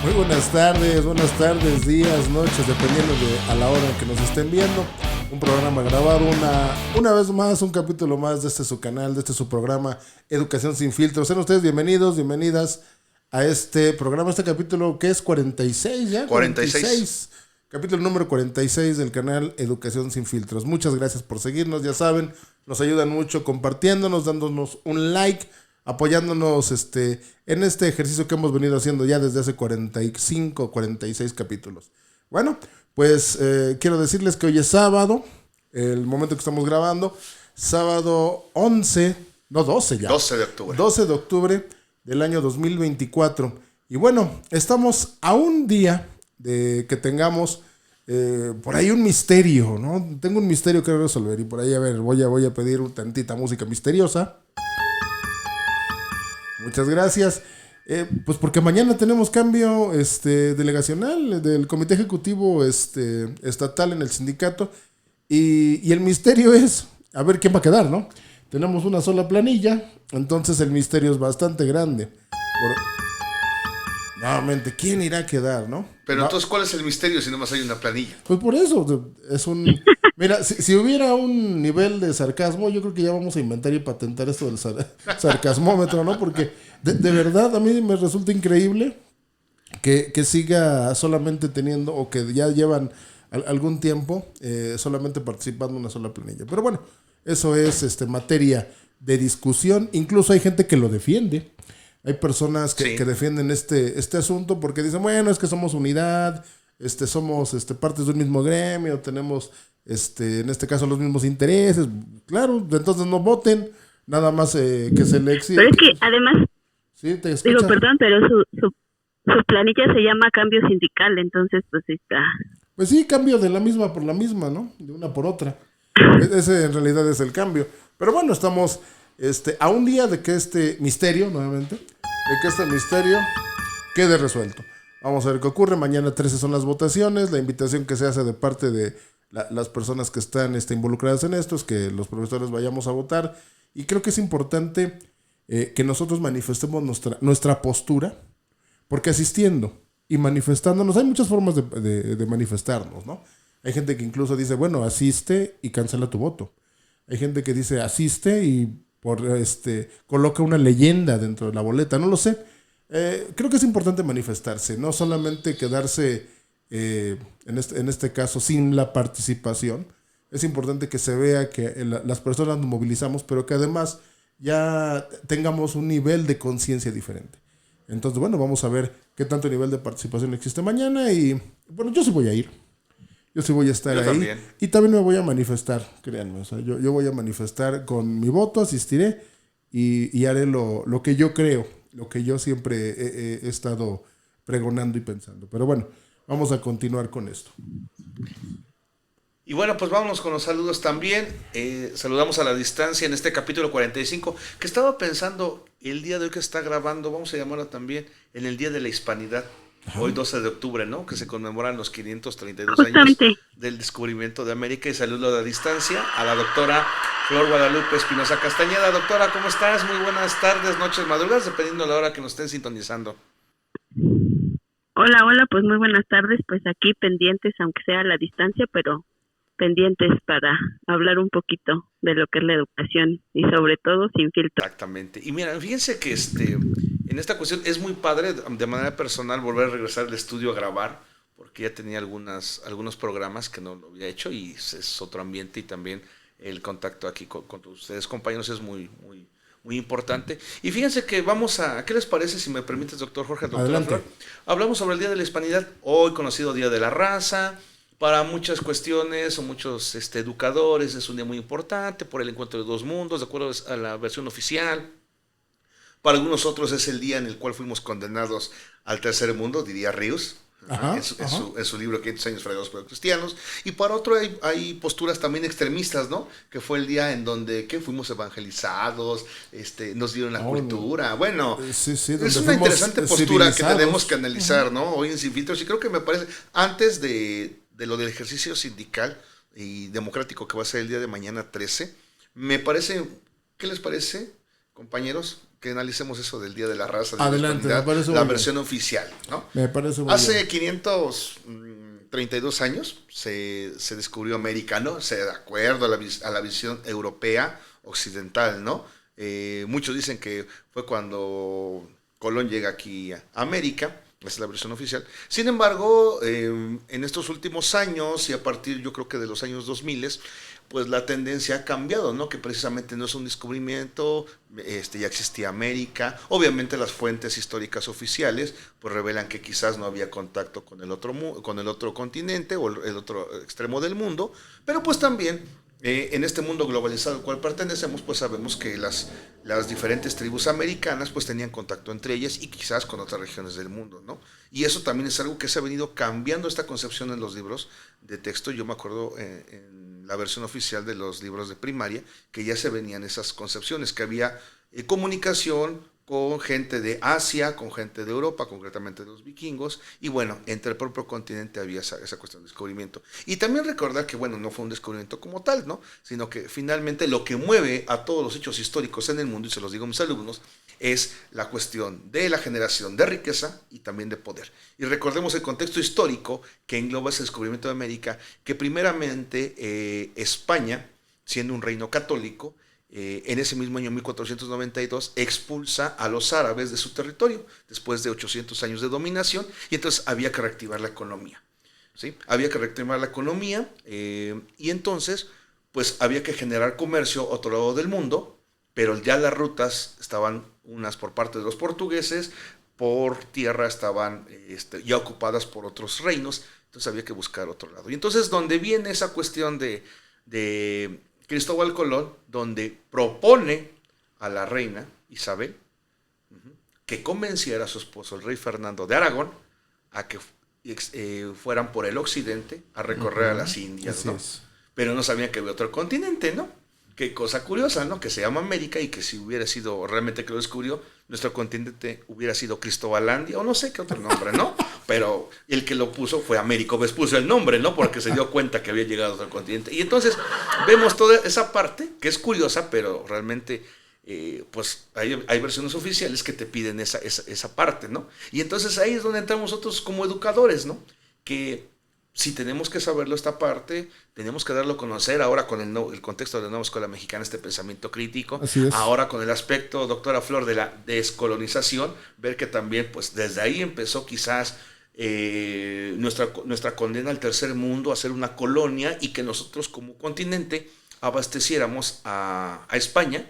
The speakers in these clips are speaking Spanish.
Muy buenas tardes, días, noches, dependiendo de a la hora en que nos estén viendo. Un programa grabado, una vez más, un capítulo más de este su canal, de este su programa Educación Sin Filtros. Sean ustedes bienvenidos, bienvenidas a este programa, este capítulo que es 46 ya. 46. Capítulo número 46 del canal Educación Sin Filtros. Muchas gracias por seguirnos, ya saben, nos ayudan mucho compartiéndonos, dándonos un like, apoyándonos en este ejercicio que hemos venido haciendo ya desde hace 45, 46 capítulos. Bueno, pues quiero decirles que hoy es sábado, el momento que estamos grabando, sábado 11, no 12 ya. 12 de octubre. 12 de octubre del año 2024. Y bueno, estamos a un día de que tengamos por ahí un misterio, ¿no? Tengo un misterio que resolver y por ahí, a ver, voy a pedir tantita música misteriosa. Muchas gracias. Pues porque mañana tenemos cambio delegacional del comité ejecutivo estatal en el sindicato y el misterio es a ver quién va a quedar, ¿no? Tenemos una sola planilla, entonces el misterio es bastante grande. Nuevamente, ¿quién irá a quedar, no? Pero entonces, ¿cuál es el misterio si nomás hay una planilla? Pues por eso, es un... Mira, si hubiera un nivel de sarcasmo, yo creo que ya vamos a inventar y patentar esto del sarcasmómetro, ¿no? Porque de verdad a mí me resulta increíble que siga solamente teniendo, o que ya llevan algún tiempo solamente participando en una sola planilla. Pero bueno, eso es materia de discusión. Incluso hay gente que lo defiende. Hay personas que defienden este asunto porque dicen, bueno, es que somos unidad, somos partes de un mismo gremio, tenemos en este caso los mismos intereses. Claro, entonces no voten, nada más que se le exige. Pero es que además, sí, te digo, perdón, pero su planilla se llama cambio sindical, entonces pues está. Pues sí, cambio de la misma por la misma, ¿no? De una por otra. Ese en realidad es el cambio. Pero bueno, estamos a un día de que este misterio, nuevamente, de que este misterio quede resuelto. Vamos a ver qué ocurre. Mañana 13 son las votaciones. La invitación que se hace de parte de las personas que están involucradas en esto es que los profesores vayamos a votar. Y creo que es importante que nosotros manifestemos nuestra postura, porque asistiendo y manifestándonos, hay muchas formas de manifestarnos, ¿no? Hay gente que incluso dice, bueno, asiste y cancela tu voto. Hay gente que dice, asiste y coloca una leyenda dentro de la boleta, no lo sé. Creo que es importante manifestarse, no solamente quedarse en este caso sin la participación. Es importante que se vea que las personas nos movilizamos, pero que además ya tengamos un nivel de conciencia diferente. Entonces, bueno, vamos a ver qué tanto nivel de participación existe mañana y, bueno, yo sí voy a ir. Yo sí voy a estar ahí. También. Y también me voy a manifestar, créanme. O sea, yo voy a manifestar con mi voto, asistiré y haré lo que yo creo, lo que yo siempre he estado pregonando y pensando. Pero bueno, vamos a continuar con esto. Y bueno, pues vámonos con los saludos también. Saludamos a la distancia en este capítulo 45, que estaba pensando el día de hoy que está grabando, vamos a llamarlo también, en el Día de la Hispanidad. Ajá. Hoy 12 de octubre, ¿no? Que se conmemoran los 532 Justamente. años del descubrimiento de América. Y saludo a la distancia a la doctora Flor Guadalupe Espinosa Castañeda. Doctora, ¿cómo estás? Muy buenas tardes, noches, madrugadas, dependiendo de la hora que nos estén sintonizando. Hola, pues muy buenas tardes, pues aquí pendientes, aunque sea a la distancia, pero pendientes para hablar un poquito de lo que es la educación y sobre todo sin filtro. Exactamente. Y mira, fíjense que en esta cuestión es muy padre de manera personal volver a regresar al estudio a grabar, porque ya tenía algunos programas que no lo había hecho y es otro ambiente, y también el contacto aquí con ustedes, compañeros, es muy, muy, muy importante. Y fíjense que ¿qué les parece, si me permites, doctor Jorge, doctora Flor? Hablamos sobre el Día de la Hispanidad, hoy conocido Día de la Raza. Para muchas cuestiones o muchos educadores es un día muy importante por el encuentro de dos mundos, de acuerdo a la versión oficial. Para algunos otros es el día en el cual fuimos condenados al tercer mundo, diría Ríos, en su libro 500 años fregados por los cristianos. Y para otro hay posturas también extremistas, ¿no? Que fue el día en donde fuimos evangelizados, nos dieron la cultura. Bueno, sí, es una interesante postura que tenemos que analizar, ¿no? Hoy en Sin Filtros. Y creo que me parece, antes de lo del ejercicio sindical y democrático que va a ser el día de mañana 13, me parece, ¿qué les parece? compañeros, que analicemos eso del Día de la Raza, de Adelante, la me parece la muy versión oficial, ¿no? Me parece muy Hace bien. 532 años se descubrió América, ¿no? De acuerdo a la visión europea occidental, ¿no? Muchos dicen que fue cuando Colón llega aquí a América, esa es la versión oficial. Sin embargo, en estos últimos años y a partir yo creo que de los años 2000, pues la tendencia ha cambiado, ¿no? Que precisamente no es un descubrimiento, ya existía América. Obviamente las fuentes históricas oficiales pues revelan que quizás no había contacto con con el otro continente o el otro extremo del mundo, pero pues también en este mundo globalizado al cual pertenecemos, pues sabemos que las diferentes tribus americanas pues tenían contacto entre ellas y quizás con otras regiones del mundo, ¿no? Y eso también es algo que se ha venido cambiando esta concepción en los libros de texto. Yo me acuerdo en la versión oficial de los libros de primaria que ya se venían esas concepciones, que había comunicación con gente de Asia, con gente de Europa, concretamente de los vikingos, y bueno, entre el propio continente había esa cuestión de descubrimiento. Y también recordar que, bueno, no fue un descubrimiento como tal, ¿no? Sino que finalmente lo que mueve a todos los hechos históricos en el mundo, y se los digo a mis alumnos, es la cuestión de la generación de riqueza y también de poder. Y recordemos el contexto histórico que engloba ese descubrimiento de América, que primeramente España, siendo un reino católico, en ese mismo año 1492 expulsa a los árabes de su territorio después de 800 años de dominación, y entonces había que reactivar la economía, ¿sí? Había que reactivar la economía y entonces pues había que generar comercio a otro lado del mundo, pero ya las rutas estaban unas por parte de los portugueses, por tierra estaban ya ocupadas por otros reinos, entonces había que buscar otro lado. Y entonces donde viene esa cuestión de Cristóbal Colón, donde propone a la reina Isabel que convenciera a su esposo, el rey Fernando de Aragón, a que fueran por el occidente a recorrer a las Indias, ¿no? Pero no sabían que había otro continente, ¿no? Qué cosa curiosa, ¿no? Que se llama América, y que si hubiera sido realmente que lo descubrió, nuestro continente hubiera sido Cristobalandia o no sé qué otro nombre, ¿no? Pero el que lo puso fue Américo Vespucio el nombre, ¿no? Porque se dio cuenta que había llegado a otro continente. Y entonces vemos toda esa parte que es curiosa, pero realmente pues hay versiones oficiales que te piden esa parte, ¿no? Y entonces ahí es donde entramos nosotros como educadores, ¿no? Que si tenemos que saberlo esta parte, tenemos que darlo a conocer ahora con el contexto de la nueva escuela mexicana, este pensamiento crítico, ahora con el aspecto, doctora Flor, de la descolonización, ver que también pues desde ahí empezó quizás nuestra condena al tercer mundo a ser una colonia, y que nosotros como continente abasteciéramos a España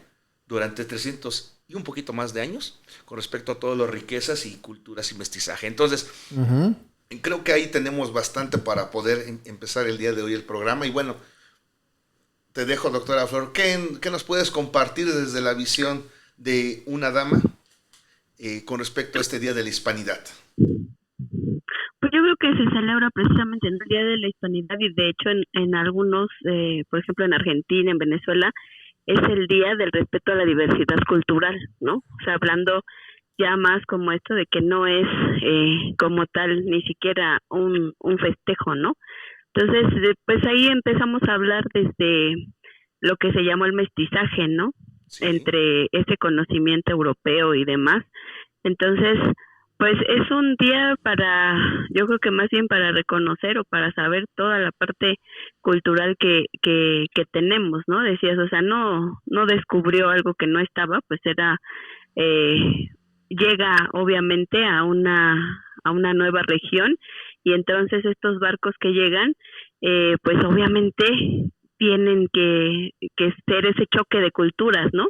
durante 300 y un poquito más de años con respecto a todas las riquezas y culturas y mestizaje. Entonces, creo que ahí tenemos bastante para poder empezar el día de hoy el programa. Y bueno, te dejo, doctora Flor, ¿qué nos puedes compartir desde la visión de una dama con respecto a este Día de la Hispanidad? Pues yo creo que se celebra precisamente en el Día de la Hispanidad, y de hecho en algunos, por ejemplo en Argentina, en Venezuela, es el Día del Respeto a la Diversidad Cultural, ¿no? O sea, hablando ya más como esto de que no es como tal ni siquiera un festejo, ¿no? Entonces, pues ahí empezamos a hablar desde lo que se llamó el mestizaje, ¿no? Sí. Entre ese conocimiento europeo y demás. Entonces, pues es un día yo creo que más bien para reconocer o para saber toda la parte cultural que tenemos, ¿no? Decías, o sea, no descubrió algo que no estaba, pues era llega obviamente a una nueva región, y entonces estos barcos que llegan, pues obviamente tienen que ser ese choque de culturas, ¿no?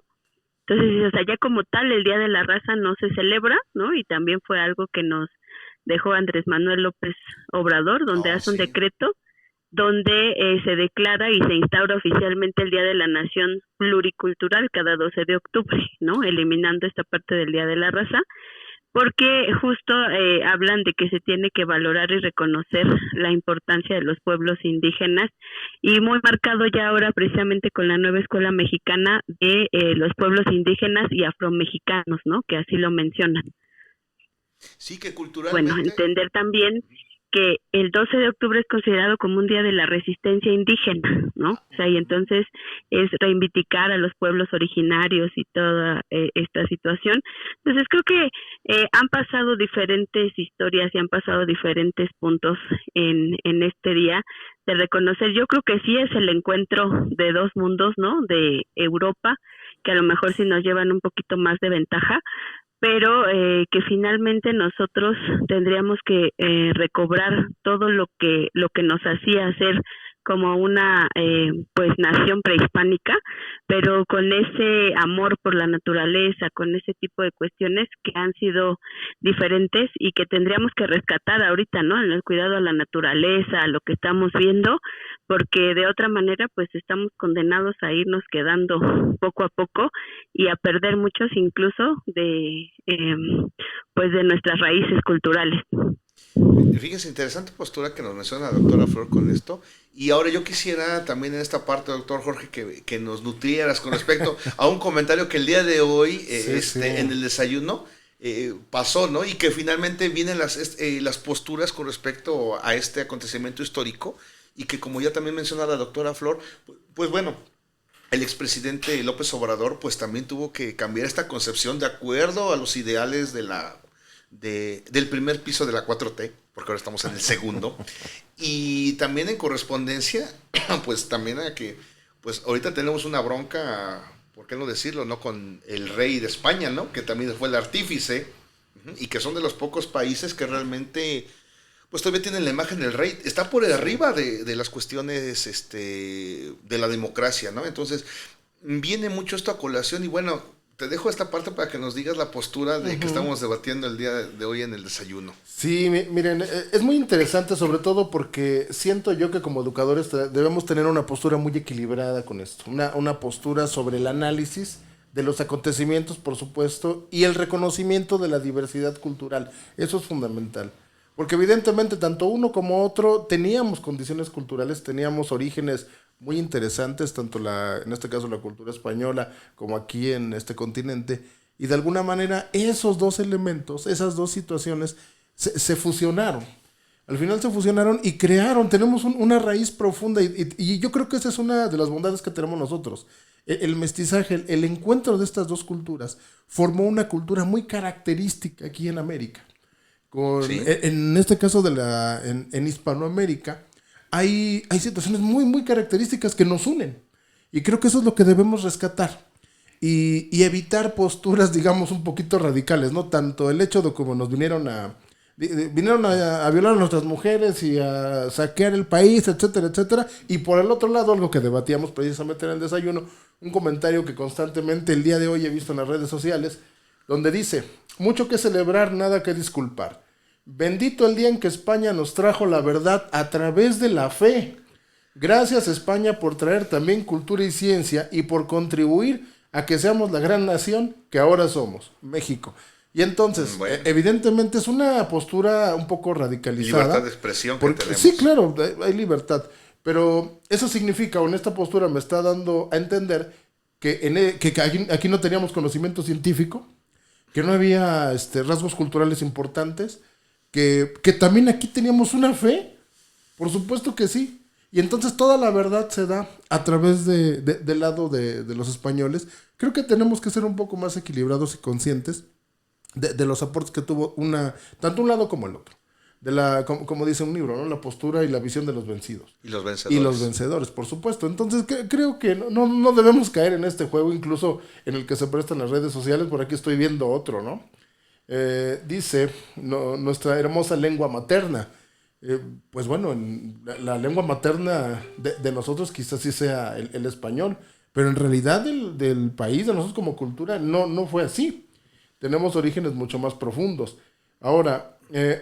Entonces, o sea, ya como tal el Día de la Raza no se celebra, ¿no? Y también fue algo que nos dejó Andrés Manuel López Obrador, donde hace un decreto donde se declara y se instaura oficialmente el Día de la Nación Pluricultural cada 12 de octubre, ¿no? Eliminando esta parte del Día de la Raza, porque justo hablan de que se tiene que valorar y reconocer la importancia de los pueblos indígenas, y muy marcado ya ahora precisamente con la nueva escuela mexicana de los pueblos indígenas y afromexicanos, ¿no? Que así lo mencionan. Sí, que culturalmente... Bueno, entender también que el 12 de octubre es considerado como un día de la resistencia indígena, ¿no? O sea, y entonces es reivindicar a los pueblos originarios y toda esta situación. Entonces creo que han pasado diferentes historias y han pasado diferentes puntos en este día de reconocer. Yo creo que sí es el encuentro de dos mundos, ¿no? De Europa, que a lo mejor sí nos llevan un poquito más de ventaja, pero que finalmente nosotros tendríamos que recobrar todo lo que nos hacía ser como una pues nación prehispánica, pero con ese amor por la naturaleza, con ese tipo de cuestiones que han sido diferentes y que tendríamos que rescatar ahorita, ¿no? En el cuidado a la naturaleza, a lo que estamos viendo, porque de otra manera pues estamos condenados a irnos quedando poco a poco y a perder muchos incluso de pues de nuestras raíces culturales. Fíjense, interesante postura que nos menciona la doctora Flor con esto. Y ahora yo quisiera también en esta parte, doctor Jorge, que nos nutrieras con respecto a un comentario que el día de hoy, en el desayuno, pasó, ¿no? Y que finalmente vienen las posturas con respecto a este acontecimiento histórico. Y que como ya también menciona la doctora Flor, pues bueno, el expresidente López Obrador pues también tuvo que cambiar esta concepción de acuerdo a los ideales del primer piso de la 4T, porque ahora estamos en el segundo, y también en correspondencia, pues también a que, pues ahorita tenemos una bronca, ¿por qué no decirlo?, ¿no?, con el rey de España, ¿no?, que también fue el artífice, y que son de los pocos países que realmente, pues todavía tienen la imagen del rey, está por arriba de las cuestiones, de la democracia, ¿no? Entonces, viene mucho esto a colación, y bueno, te dejo esta parte para que nos digas la postura de que estamos debatiendo el día de hoy en el desayuno. Sí, miren, es muy interesante, sobre todo porque siento yo que como educadores debemos tener una postura muy equilibrada con esto, una postura sobre el análisis de los acontecimientos, por supuesto, y el reconocimiento de la diversidad cultural. Eso es fundamental. Porque evidentemente tanto uno como otro teníamos condiciones culturales, teníamos orígenes muy interesantes, tanto en este caso la cultura española como aquí en este continente, y de alguna manera esos dos elementos, esas dos situaciones se fusionaron. Al final se fusionaron y tenemos una raíz profunda y yo creo que esa es una de las bondades que tenemos nosotros. El mestizaje, el encuentro de estas dos culturas formó una cultura muy característica aquí en América. ¿Sí? En este caso en Hispanoamérica hay situaciones muy, muy características que nos unen. Y creo que eso es lo que debemos rescatar. Y evitar posturas, digamos, un poquito radicales, ¿no? Tanto el hecho de cómo nos vinieron a violar a nuestras mujeres y a saquear el país, etcétera, etcétera. Y por el otro lado, algo que debatíamos precisamente en el desayuno, un comentario que constantemente el día de hoy he visto en las redes sociales, donde dice: mucho que celebrar, nada que disculpar. Bendito el día en que España nos trajo la verdad a través de la fe. Gracias, España, por traer también cultura y ciencia y por contribuir a que seamos la gran nación que ahora somos, México. Y entonces, evidentemente es una postura un poco radicalizada. Libertad de expresión que tenemos. Sí, claro, hay libertad. Pero eso significa, o en esta postura me está dando a entender que aquí no teníamos conocimiento científico, que no había rasgos culturales importantes, que también aquí teníamos una fe, por supuesto que sí. Y entonces toda la verdad se da a través del lado de los españoles. Creo que tenemos que ser un poco más equilibrados y conscientes de los aportes que tuvo tanto un lado como el otro. Como dice un libro, ¿no? La postura y la visión de los vencidos. Y los vencedores. Y los vencedores, por supuesto. Entonces creo que no debemos caer en este juego, incluso en el que se prestan las redes sociales. Por aquí estoy viendo otro, ¿no? Dice nuestra hermosa lengua materna. Pues bueno, la lengua materna de nosotros quizás sí sea el español, pero en realidad del país, de nosotros como cultura, no fue así. Tenemos orígenes mucho más profundos. Ahora,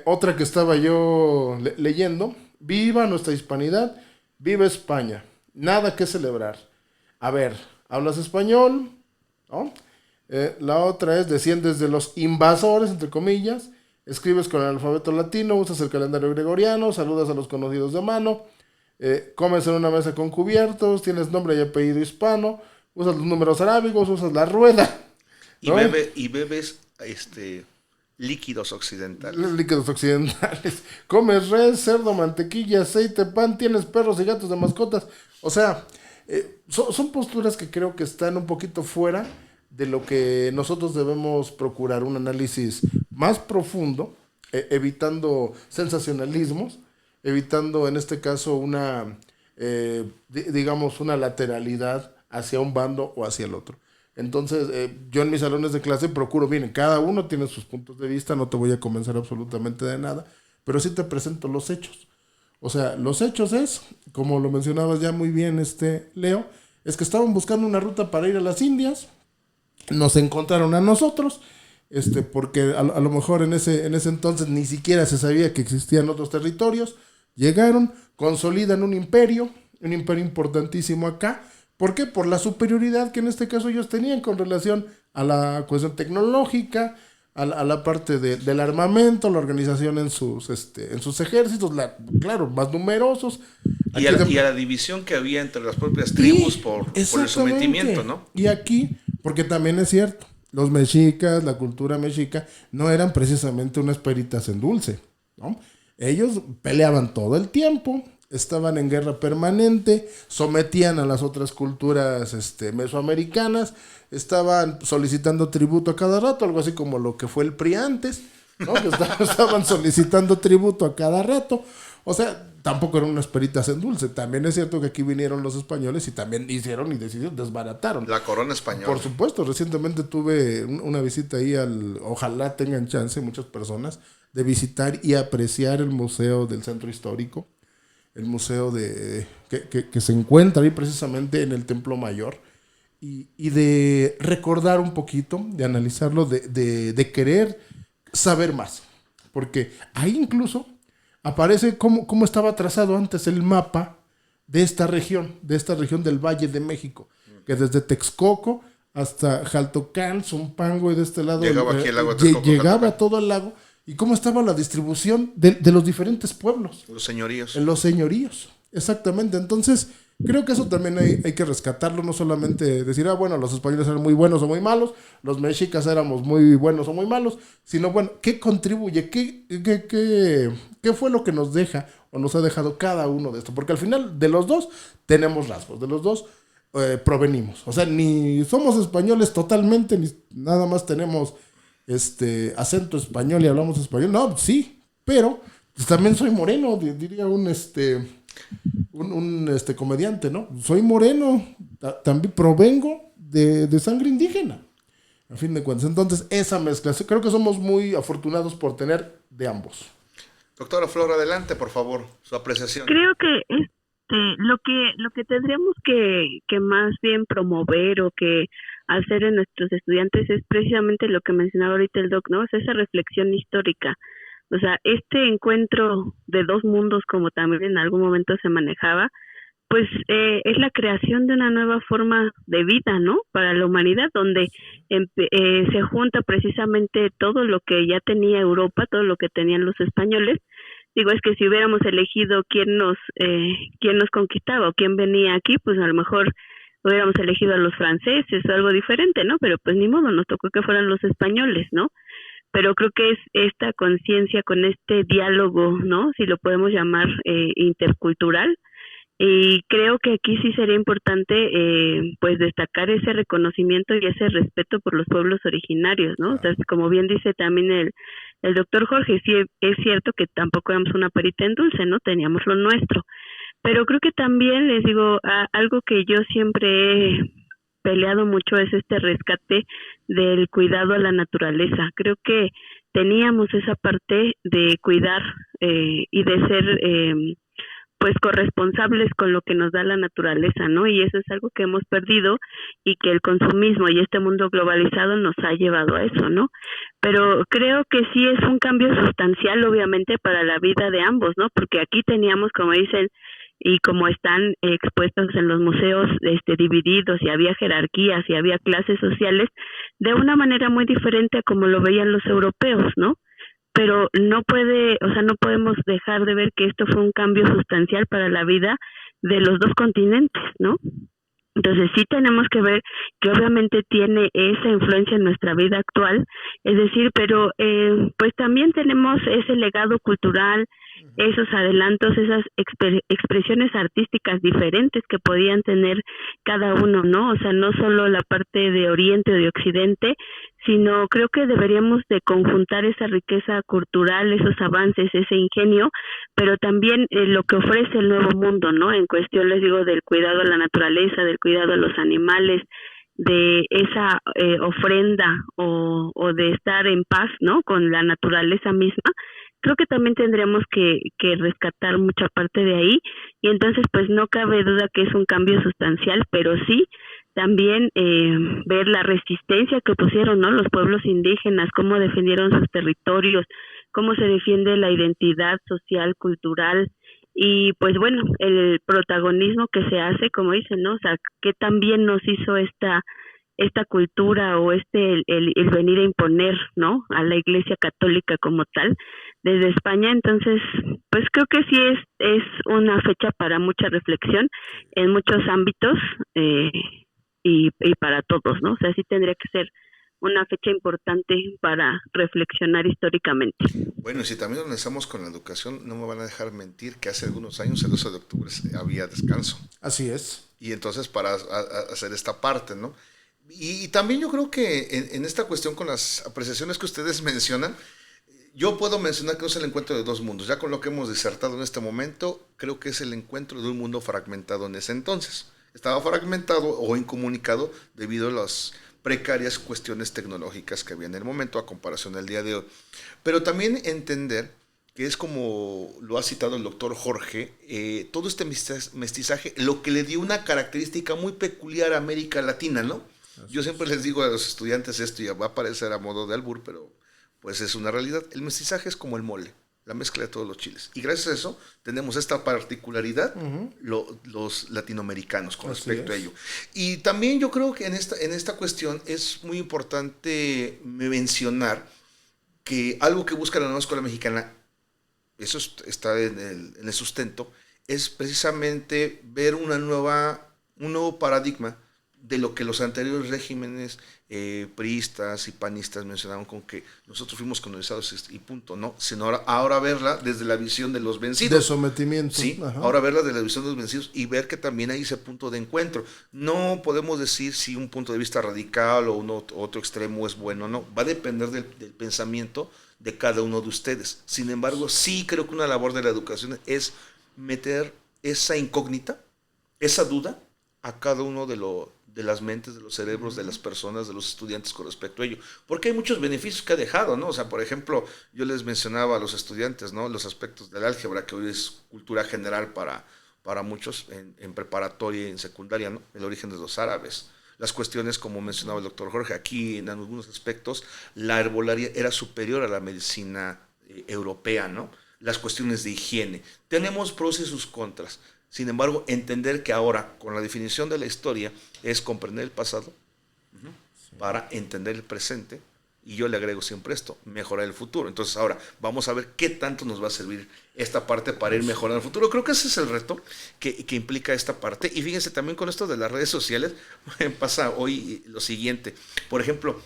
otra que estaba yo leyendo: viva nuestra hispanidad, viva España, nada que celebrar. A ver, ¿hablas español? ¿No? La otra es: desciendes de los invasores, entre comillas, escribes con el alfabeto latino, usas el calendario gregoriano, saludas a los conocidos de mano, comes en una mesa con cubiertos, tienes nombre y apellido hispano, usas los números arábigos, usas la rueda, ¿no? Y bebes líquidos occidentales. Los líquidos occidentales. Comes res, cerdo, mantequilla, aceite, pan, tienes perros y gatos de mascotas. O sea, son posturas que creo que están un poquito fuera de lo que nosotros debemos procurar, un análisis más profundo, evitando sensacionalismos, evitando en este caso digamos, una lateralidad hacia un bando o hacia el otro. Entonces, yo en mis salones de clase procuro, bien, cada uno tiene sus puntos de vista, no te voy a convencer absolutamente de nada, pero sí te presento los hechos. O sea, los hechos es, como lo mencionabas ya muy bien, Leo, es que estaban buscando una ruta para ir a las Indias, nos encontraron a nosotros, porque a lo mejor en ese entonces ni siquiera se sabía que existían otros territorios, llegaron, consolidan un imperio importantísimo acá. ¿Por qué? Por la superioridad que en este caso ellos tenían con relación a la cuestión tecnológica, a la parte del armamento, la organización en sus ejércitos, claro, más numerosos. Y a la división que había entre las propias tribus por el sometimiento, ¿no? Y aquí, porque también es cierto, los mexicas, la cultura mexica, no eran precisamente unas peritas en dulce, ¿no? Ellos peleaban todo el tiempo, estaban en guerra permanente, sometían a las otras culturas mesoamericanas, estaban solicitando tributo a cada rato, algo así como lo que fue el PRI antes, ¿no? Que estaban solicitando tributo a cada rato. O sea, tampoco eran unas peritas en dulce. También es cierto que aquí vinieron los españoles y también hicieron y decidieron, desbarataron. La corona española. Por supuesto, recientemente tuve una visita ahí ojalá tengan chance muchas personas de visitar y apreciar el museo del Centro Histórico. El museo que se encuentra ahí precisamente en el Templo Mayor, y de recordar un poquito, de analizarlo, de querer saber más. Porque ahí incluso aparece cómo estaba trazado antes el mapa de esta región del Valle de México, que desde Texcoco hasta Jaltocán, Zumpango y de este lado llegaba aquí el lago de Texcoco, llegaba todo el lago. Y cómo estaba la distribución de los diferentes pueblos. Los señoríos. Los señoríos, exactamente. Entonces, creo que eso también hay que rescatarlo, no solamente decir, bueno, los españoles eran muy buenos o muy malos, los mexicas éramos muy buenos o muy malos, sino, bueno, ¿qué contribuye? ¿Qué fue lo que nos deja o nos ha dejado cada uno de esto? Porque al final, de los dos, tenemos rasgos, de los dos provenimos. O sea, ni somos españoles totalmente, ni nada más tenemos acento español y hablamos español. No, sí, pero pues también soy moreno, diría un comediante, ¿no? Soy moreno, también provengo de sangre indígena, a fin de cuentas. Entonces, esa mezcla, creo que somos muy afortunados por tener de ambos. Doctora Flor, adelante, por favor, su apreciación. Creo que lo que tendríamos que más bien promover o que hacer en nuestros estudiantes es precisamente lo que mencionaba ahorita el doc, ¿no? Es esa reflexión histórica. O sea, este encuentro de dos mundos, como también en algún momento se manejaba, pues es la creación de una nueva forma de vida, ¿no? Para la humanidad, donde se junta precisamente todo lo que ya tenía Europa, todo lo que tenían los españoles. Digo, es que si hubiéramos elegido quién nos conquistaba o quién venía aquí, pues a lo mejor hubiéramos elegido a los franceses o algo diferente, ¿no? Pero pues ni modo, nos tocó que fueran los españoles, ¿no? Pero creo que es esta conciencia con este diálogo, ¿no? Si lo podemos llamar intercultural. Y creo que aquí sí sería importante pues destacar ese reconocimiento y ese respeto por los pueblos originarios, ¿no? O sea, como bien dice también el doctor Jorge, sí es cierto que tampoco éramos una perita en dulce, ¿no? Teníamos lo nuestro. Pero creo que también les digo, algo que yo siempre he peleado mucho es este rescate del cuidado a la naturaleza. Creo que teníamos esa parte de cuidar y de ser pues corresponsables con lo que nos da la naturaleza, ¿no? Y eso es algo que hemos perdido y que el consumismo y este mundo globalizado nos ha llevado a eso, ¿no? Pero creo que sí es un cambio sustancial, obviamente, para la vida de ambos, ¿no? Porque aquí teníamos, como dicen, y como están expuestos en los museos divididos, y había jerarquías y había clases sociales, de una manera muy diferente a como lo veían los europeos, ¿no? Pero no podemos dejar de ver que esto fue un cambio sustancial para la vida de los dos continentes, ¿no? Entonces sí tenemos que ver que obviamente tiene esa influencia en nuestra vida actual, es decir, pero pues también tenemos ese legado cultural, esos adelantos, esas expresiones artísticas diferentes que podían tener cada uno, ¿no? O sea, no solo la parte de Oriente o de Occidente, sino creo que deberíamos de conjuntar esa riqueza cultural, esos avances, ese ingenio, pero también lo que ofrece el nuevo mundo, ¿no? En cuestión, les digo, del cuidado a la naturaleza, del cuidado a los animales, de esa ofrenda o de estar en paz, ¿no? Con la naturaleza misma. Creo que también tendríamos que rescatar mucha parte de ahí, y entonces pues no cabe duda que es un cambio sustancial, pero sí también ver la resistencia que pusieron, ¿no? Los pueblos indígenas, cómo defendieron sus territorios, cómo se defiende la identidad social, cultural, y pues bueno, el protagonismo que se hace, como dicen, ¿no? O sea, que también nos hizo esta cultura o el venir a imponer, ¿no? A la Iglesia Católica como tal desde España. Entonces pues creo que sí es una fecha para mucha reflexión en muchos ámbitos y para todos, ¿no? O sea, sí tendría que ser una fecha importante para reflexionar históricamente. Bueno, y si también lo analizamos con la educación, no me van a dejar mentir que hace algunos años, el 12 de octubre, había descanso. Así es. Y entonces para hacer esta parte, ¿no? Y también yo creo que en esta cuestión con las apreciaciones que ustedes mencionan, yo puedo mencionar que es el encuentro de dos mundos. Ya con lo que hemos disertado en este momento, creo que es el encuentro de un mundo fragmentado en ese entonces. Estaba fragmentado o incomunicado debido a las precarias cuestiones tecnológicas que había en el momento a comparación del día de hoy. Pero también entender que es como lo ha citado el doctor Jorge, todo este mestizaje, lo que le dio una característica muy peculiar a América Latina, ¿no? Yo siempre les digo a los estudiantes esto, y va a parecer a modo de albur, pero pues es una realidad. El mestizaje es como el mole, la mezcla de todos los chiles. Y gracias a eso tenemos esta particularidad, los latinoamericanos con respecto a ello. Y también yo creo que en esta cuestión es muy importante mencionar que algo que busca la nueva escuela mexicana, eso está en el sustento, es precisamente ver un nuevo paradigma de lo que los anteriores regímenes priistas y panistas mencionaban, con que nosotros fuimos colonizados y punto, ¿no? Sino ahora verla desde la visión de los vencidos. De sometimiento. Sí, ahora verla desde la visión de los vencidos y ver que también hay ese punto de encuentro. No podemos decir si un punto de vista radical o otro extremo es bueno o no. Va a depender del pensamiento de cada uno de ustedes. Sin embargo, sí creo que una labor de la educación es meter esa incógnita, esa duda a cada uno de las mentes, de los cerebros, de las personas, de los estudiantes con respecto a ello. Porque hay muchos beneficios que ha dejado, ¿no? O sea, por ejemplo, yo les mencionaba a los estudiantes, ¿no? Los aspectos del álgebra, que hoy es cultura general para muchos en preparatoria y en secundaria, ¿no? El origen de los árabes. Las cuestiones, como mencionaba el doctor Jorge, aquí en algunos aspectos la herbolaria era superior a la medicina europea, ¿no? Las cuestiones de higiene. Tenemos pros y sus contras. Sin embargo, entender que ahora, con la definición de la historia, es comprender el pasado para entender el presente, y yo le agrego siempre esto, mejorar el futuro. Entonces ahora vamos a ver qué tanto nos va a servir esta parte para ir mejorando el futuro. Creo que ese es el reto que implica esta parte. Y fíjense, también con esto de las redes sociales, pasa hoy lo siguiente. Por ejemplo,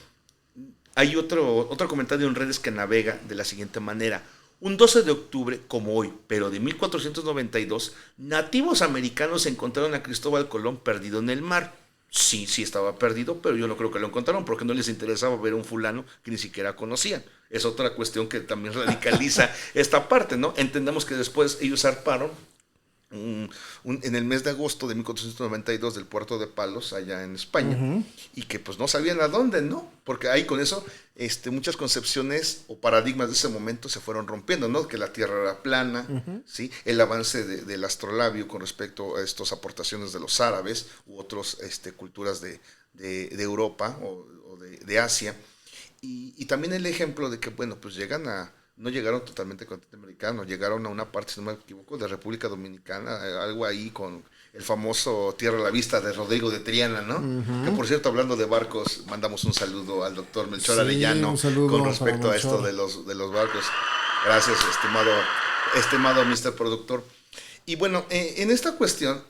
hay otro comentario en redes que navega de la siguiente manera. Un 12 de octubre, como hoy, pero de 1492, nativos americanos encontraron a Cristóbal Colón perdido en el mar. Sí estaba perdido, pero yo no creo que lo encontraron porque no les interesaba ver a un fulano que ni siquiera conocían. Es otra cuestión que también radicaliza esta parte, ¿no? Entendemos que después ellos zarparon en el mes de agosto de 1492 del puerto de Palos, allá en España, y que pues no sabían a dónde, ¿no? Porque ahí con eso muchas concepciones o paradigmas de ese momento se fueron rompiendo, ¿no? Que la Tierra era plana, ¿sí? El avance del astrolabio con respecto a estas aportaciones de los árabes u otras culturas de Europa o de Asia, y también el ejemplo de que, bueno, pues no llegaron totalmente al continente americano, llegaron a una parte, si no me equivoco, de República Dominicana, algo ahí con el famoso Tierra a la Vista de Rodrigo de Triana, ¿no? Que por cierto, hablando de barcos, mandamos un saludo al doctor Melchor Arellano con respecto a esto de los barcos. Gracias, estimado Mr. Productor. Y bueno, en esta cuestión,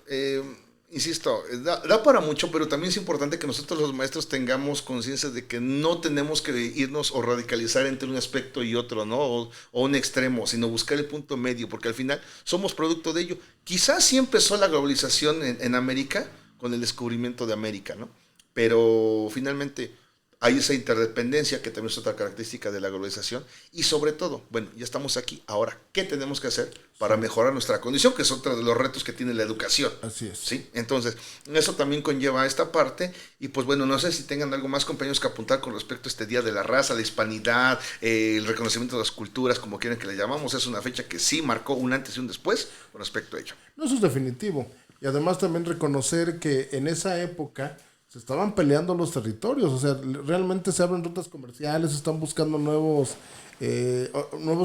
insisto, da para mucho, pero también es importante que nosotros los maestros tengamos conciencia de que no tenemos que irnos o radicalizar entre un aspecto y otro, ¿no? O un extremo, sino buscar el punto medio, porque al final somos producto de ello. Quizás sí empezó la globalización en América con el descubrimiento de América, ¿no? Pero finalmente hay esa interdependencia que también es otra característica de la globalización y sobre todo, bueno, ya estamos aquí, ahora, ¿qué tenemos que hacer para mejorar nuestra condición? Que es otro de los retos que tiene la educación. Así es. ¿Sí? Entonces, eso también conlleva esta parte y pues bueno, no sé si tengan algo más, compañeros, que apuntar con respecto a este Día de la Raza, la hispanidad, el reconocimiento de las culturas, como quieran que le llamamos. Es una fecha que sí marcó un antes y un después con respecto a ello. No, eso es definitivo. Y además también reconocer que en esa época se estaban peleando los territorios, o sea, realmente se abren rutas comerciales, se están buscando nuevos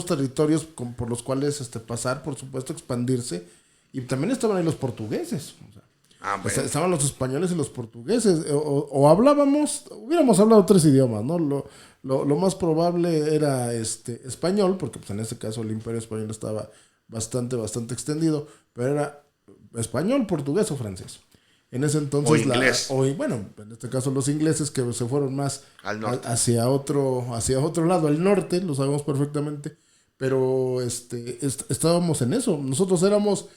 territorios por los cuales pasar, por supuesto, expandirse, y también estaban ahí los portugueses, o sea, Bueno. estaban los españoles y los portugueses, o hubiéramos hablado 3 idiomas, ¿no? Lo más probable era español, porque pues en ese caso el Imperio Español estaba bastante extendido, pero era español, portugués o francés. En ese entonces, o inglés. En este caso los ingleses que se fueron más al norte. hacia otro lado, al norte, lo sabemos perfectamente, pero estábamos en eso. Nosotros éramos,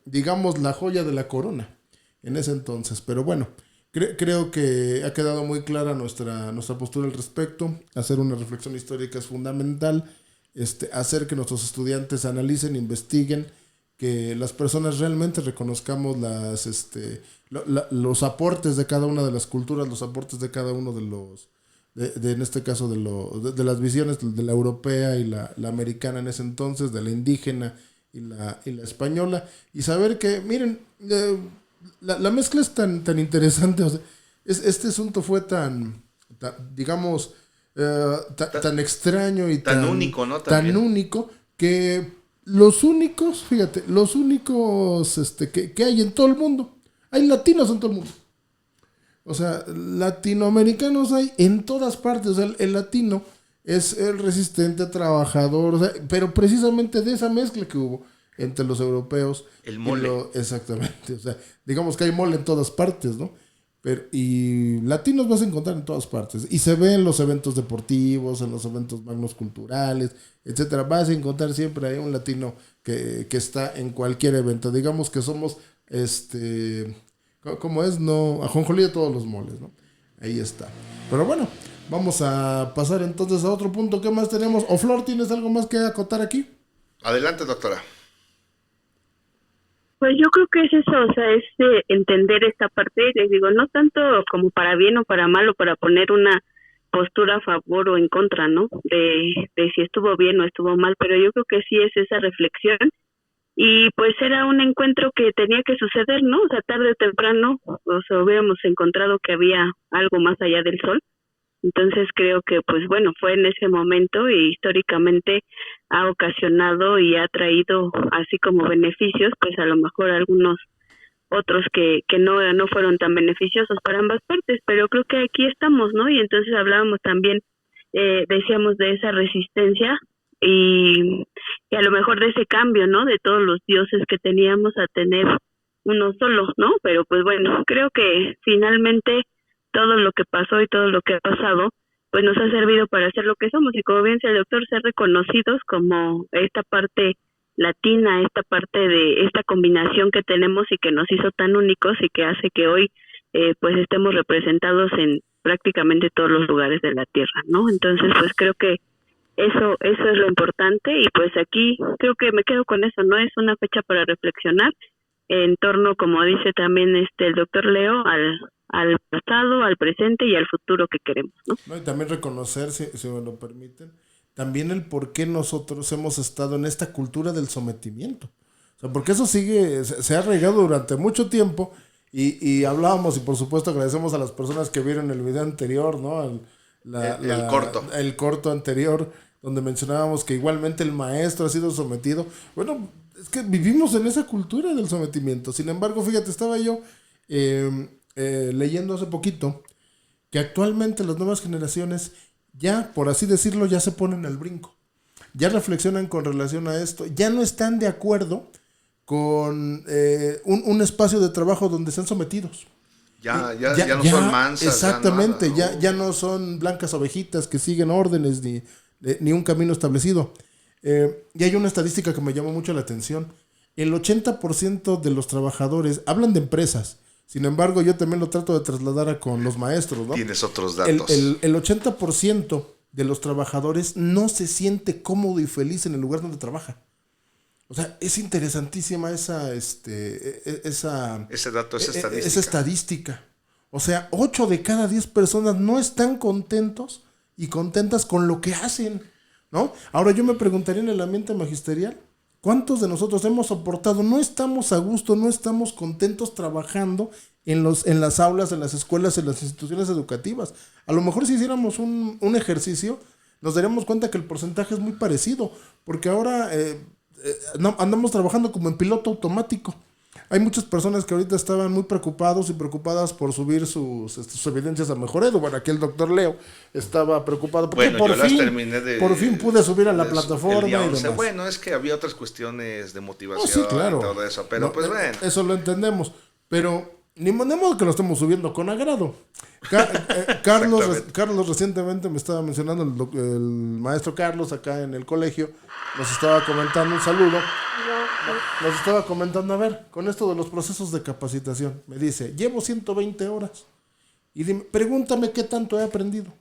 digamos, la joya de la corona en ese entonces. Pero bueno, creo que ha quedado muy clara nuestra postura al respecto. Hacer una reflexión histórica es fundamental. Hacer que nuestros estudiantes analicen, investiguen, que las personas realmente reconozcamos los aportes de cada una de las culturas, los aportes de cada uno de los, en este caso de las visiones de la europea y la americana en ese entonces, de la indígena y la española, y saber que, miren, la mezcla es tan interesante, o sea, este asunto fue tan digamos, tan extraño y tan único, ¿no? Tan único que los únicos que hay en todo el mundo, hay latinos en todo el mundo. O sea, latinoamericanos hay en todas partes. O sea, el latino es el resistente, trabajador, o sea, pero precisamente de esa mezcla que hubo entre los europeos. El mole. Exactamente. O sea, digamos que hay mole en todas partes, ¿no? Y latinos vas a encontrar en todas partes. Y se ve en los eventos deportivos, en los eventos magnos culturales, etcétera. Vas a encontrar siempre ahí un latino que está en cualquier evento. Digamos que somos, ¿cómo es? No, ajonjolí de todos los moles, ¿no? Ahí está. Pero bueno, vamos a pasar entonces a otro punto. ¿Qué más tenemos? ¿O Flor, tienes algo más que acotar aquí? Adelante, doctora. Pues yo creo que es eso, o sea, es entender esta parte, les digo, no tanto como para bien o para mal o para poner una postura a favor o en contra, ¿no? De si estuvo bien o estuvo mal, pero yo creo que sí es esa reflexión y pues era un encuentro que tenía que suceder, ¿no? O sea, tarde o temprano, o sea, hubiéramos encontrado que había algo más allá del sol. Entonces creo que, pues bueno, fue en ese momento y históricamente ha ocasionado y ha traído así como beneficios, pues a lo mejor algunos otros que no fueron tan beneficiosos para ambas partes, pero creo que aquí estamos, ¿no? Y entonces hablábamos también, decíamos de esa resistencia y a lo mejor de ese cambio, ¿no? De todos los dioses que teníamos a tener uno solo, ¿no? Pero pues bueno, creo que finalmente todo lo que pasó y todo lo que ha pasado, pues nos ha servido para ser lo que somos. Y como bien dice el doctor, ser reconocidos como esta parte latina, esta parte de esta combinación que tenemos y que nos hizo tan únicos y que hace que hoy pues estemos representados en prácticamente todos los lugares de la tierra, ¿no? Entonces, pues creo que eso es lo importante y pues aquí creo que me quedo con eso, ¿no? Es una fecha para reflexionar en torno, como dice también el doctor Leo, al pasado, al presente y al futuro que queremos, ¿no? No, y también reconocer, si me lo permiten, también el por qué nosotros hemos estado en esta cultura del sometimiento. O sea, porque eso se ha arraigado durante mucho tiempo y hablábamos y por supuesto agradecemos a las personas que vieron el video anterior, ¿no? El corto. El corto anterior, donde mencionábamos que igualmente el maestro ha sido sometido. Bueno, es que vivimos en esa cultura del sometimiento. Sin embargo, fíjate, estaba yo leyendo hace poquito que actualmente las nuevas generaciones ya, por así decirlo, ya se ponen al brinco. Ya reflexionan con relación a esto. Ya no están de acuerdo con un espacio de trabajo donde sean sometidos. Ya no son mansas. Exactamente, ya no son blancas ovejitas que siguen órdenes ni un camino establecido. Y hay una estadística que me llamó mucho la atención. El 80% de los trabajadores hablan de empresas. Sin embargo, yo también lo trato de trasladar con los maestros, ¿no? Tienes otros datos. El 80% de los trabajadores no se siente cómodo y feliz en el lugar donde trabaja. O sea, es interesantísima ese dato, esa estadística. O sea, 8 de cada 10 personas no están contentos y contentas con lo que hacen, ¿no? Ahora yo me preguntaría en el ambiente magisterial, ¿cuántos de nosotros hemos soportado? No estamos a gusto, no estamos contentos trabajando en las aulas, en las escuelas, en las instituciones educativas. A lo mejor si hiciéramos un ejercicio, nos daríamos cuenta que el porcentaje es muy parecido, porque ahora andamos trabajando como en piloto automático. Hay muchas personas que ahorita estaban muy preocupados y preocupadas por subir sus evidencias a Mejoredo. Bueno, aquí el doctor Leo estaba preocupado porque por fin pude subir a la plataforma. Y demás. Bueno, es que había otras cuestiones de motivación y todo eso, pero bueno. Eso lo entendemos, pero ni modo que lo estemos subiendo con agrado. Carlos recientemente me estaba mencionando, el maestro Carlos acá en el colegio, nos estaba comentando, un saludo, nos estaba comentando, a ver, con esto de los procesos de capacitación, me dice, llevo 120 horas, y pregúntame qué tanto he aprendido.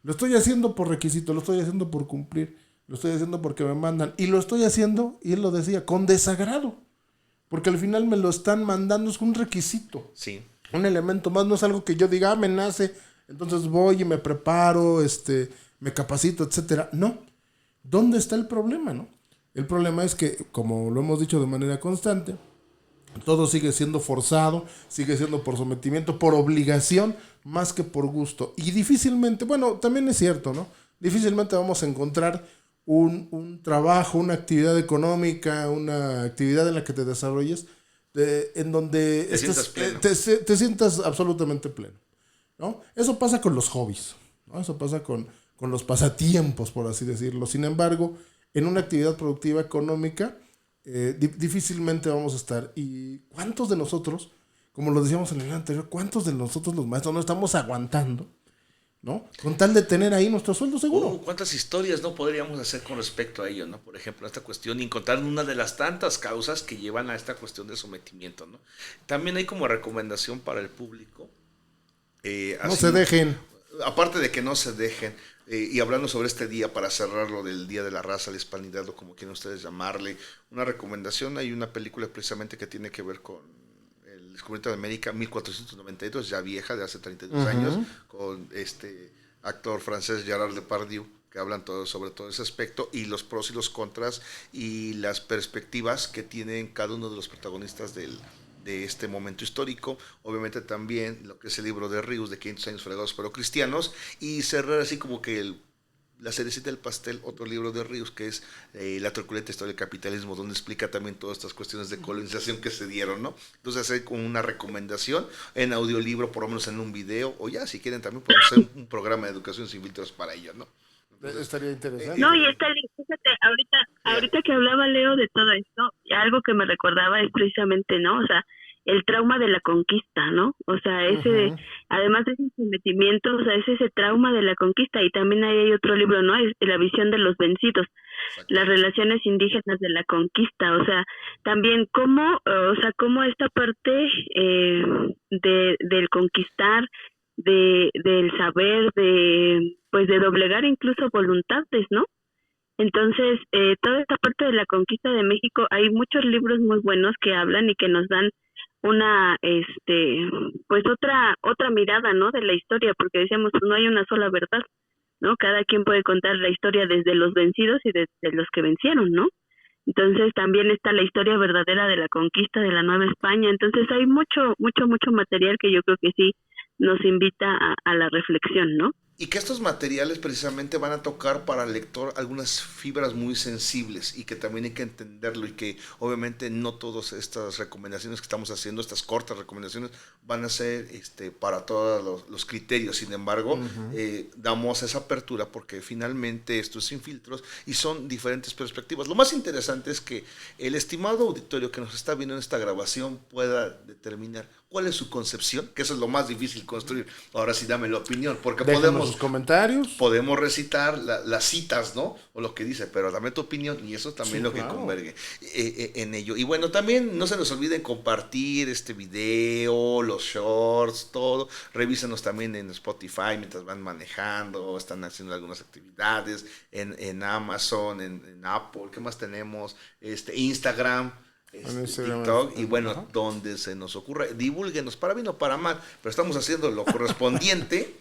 Lo estoy haciendo por requisito, lo estoy haciendo por cumplir, lo estoy haciendo porque me mandan, y lo estoy haciendo, y él lo decía, con desagrado. Porque al final me lo están mandando, es un requisito. Sí. Un elemento más, no es algo que yo diga, me nace, entonces voy y me preparo, me capacito, etcétera. No. ¿Dónde está el problema, no? El problema es que, como lo hemos dicho de manera constante, todo sigue siendo forzado, sigue siendo por sometimiento, por obligación, más que por gusto. Y difícilmente, bueno, también es cierto, ¿no? Difícilmente vamos a encontrar un trabajo, una actividad económica, una actividad en la que te desarrolles, en donde te sientas absolutamente pleno, ¿no? Eso pasa con los hobbies, ¿no? Eso pasa con los pasatiempos, por así decirlo. Sin embargo, en una actividad productiva económica, difícilmente vamos a estar. ¿Y cuántos de nosotros, como lo decíamos en el anterior, cuántos de nosotros los maestros no estamos aguantando, ¿no? Con tal de tener ahí nuestro sueldo seguro. ¿Cuántas historias no podríamos hacer con respecto a ello, ¿no? Por ejemplo, esta cuestión, y encontrar una de las tantas causas que llevan a esta cuestión de sometimiento, ¿no? También hay como recomendación para el público. No se dejen. Aparte de que no se dejen, y hablando sobre este día para cerrarlo del Día de la Raza, la Hispanidad, o como quieran ustedes llamarle, una recomendación, hay una película precisamente que tiene que ver con el descubrimiento de América, 1492, ya vieja, de hace 32 años, con este actor francés Gerard Depardieu, que hablan sobre todo ese aspecto y los pros y los contras y las perspectivas que tienen cada uno de los protagonistas de este momento histórico. Obviamente también lo que es el libro de Ríos, de 500 años fregados pero cristianos, y cerrar así como que la cerecita del pastel, otro libro de Ríos, que es La truculenta historia del capitalismo, donde explica también todas estas cuestiones de colonización que se dieron, ¿no? Entonces hacer como una recomendación en audiolibro, por lo menos en un video, o ya si quieren también podemos hacer un programa de educación sin filtros para ello, ¿no? Entonces, estaría interesante. No, y fíjate, ahorita que hablaba Leo de todo esto, algo que me recordaba es precisamente, ¿no? O sea, el trauma de la conquista, ¿no? O sea, además de ese sometimiento, o sea, es ese trauma de la conquista. Y también ahí hay otro libro, ¿no? Es La visión de los vencidos, las relaciones indígenas de la conquista. O sea, también cómo esta parte del conquistar, del saber, de doblegar incluso voluntades, ¿no? Entonces, toda esta parte de la conquista de México, hay muchos libros muy buenos que hablan y que nos dan una otra mirada, ¿no?, de la historia, porque decíamos, pues no hay una sola verdad, ¿no? Cada quien puede contar la historia desde los vencidos y desde los que vencieron, ¿no? Entonces también está la historia verdadera de la conquista de la Nueva España. Entonces hay mucho material que yo creo que sí nos invita a la reflexión, ¿no? Y que estos materiales precisamente van a tocar para el lector algunas fibras muy sensibles y que también hay que entenderlo y que obviamente no todas estas recomendaciones que estamos haciendo, estas cortas recomendaciones, van a ser para todos los criterios. Sin embargo, damos esa apertura porque finalmente esto es sin filtros y son diferentes perspectivas. Lo más interesante es que el estimado auditorio que nos está viendo en esta grabación pueda determinar cuál es su concepción, que eso es lo más difícil construir. Ahora sí, dame la opinión, porque Déjanos sus comentarios. Podemos recitar las citas, ¿no? O lo que dice, pero dame tu opinión y eso también lo que converge en ello. Y bueno, también no se nos olviden compartir este video, los shorts, todo. Revísenos también en Spotify mientras van manejando, están haciendo algunas actividades, en Amazon, en Apple, ¿qué más tenemos? Instagram. TikTok y bueno, donde se nos ocurra, divúlguenos para bien o para mal, pero estamos haciendo lo correspondiente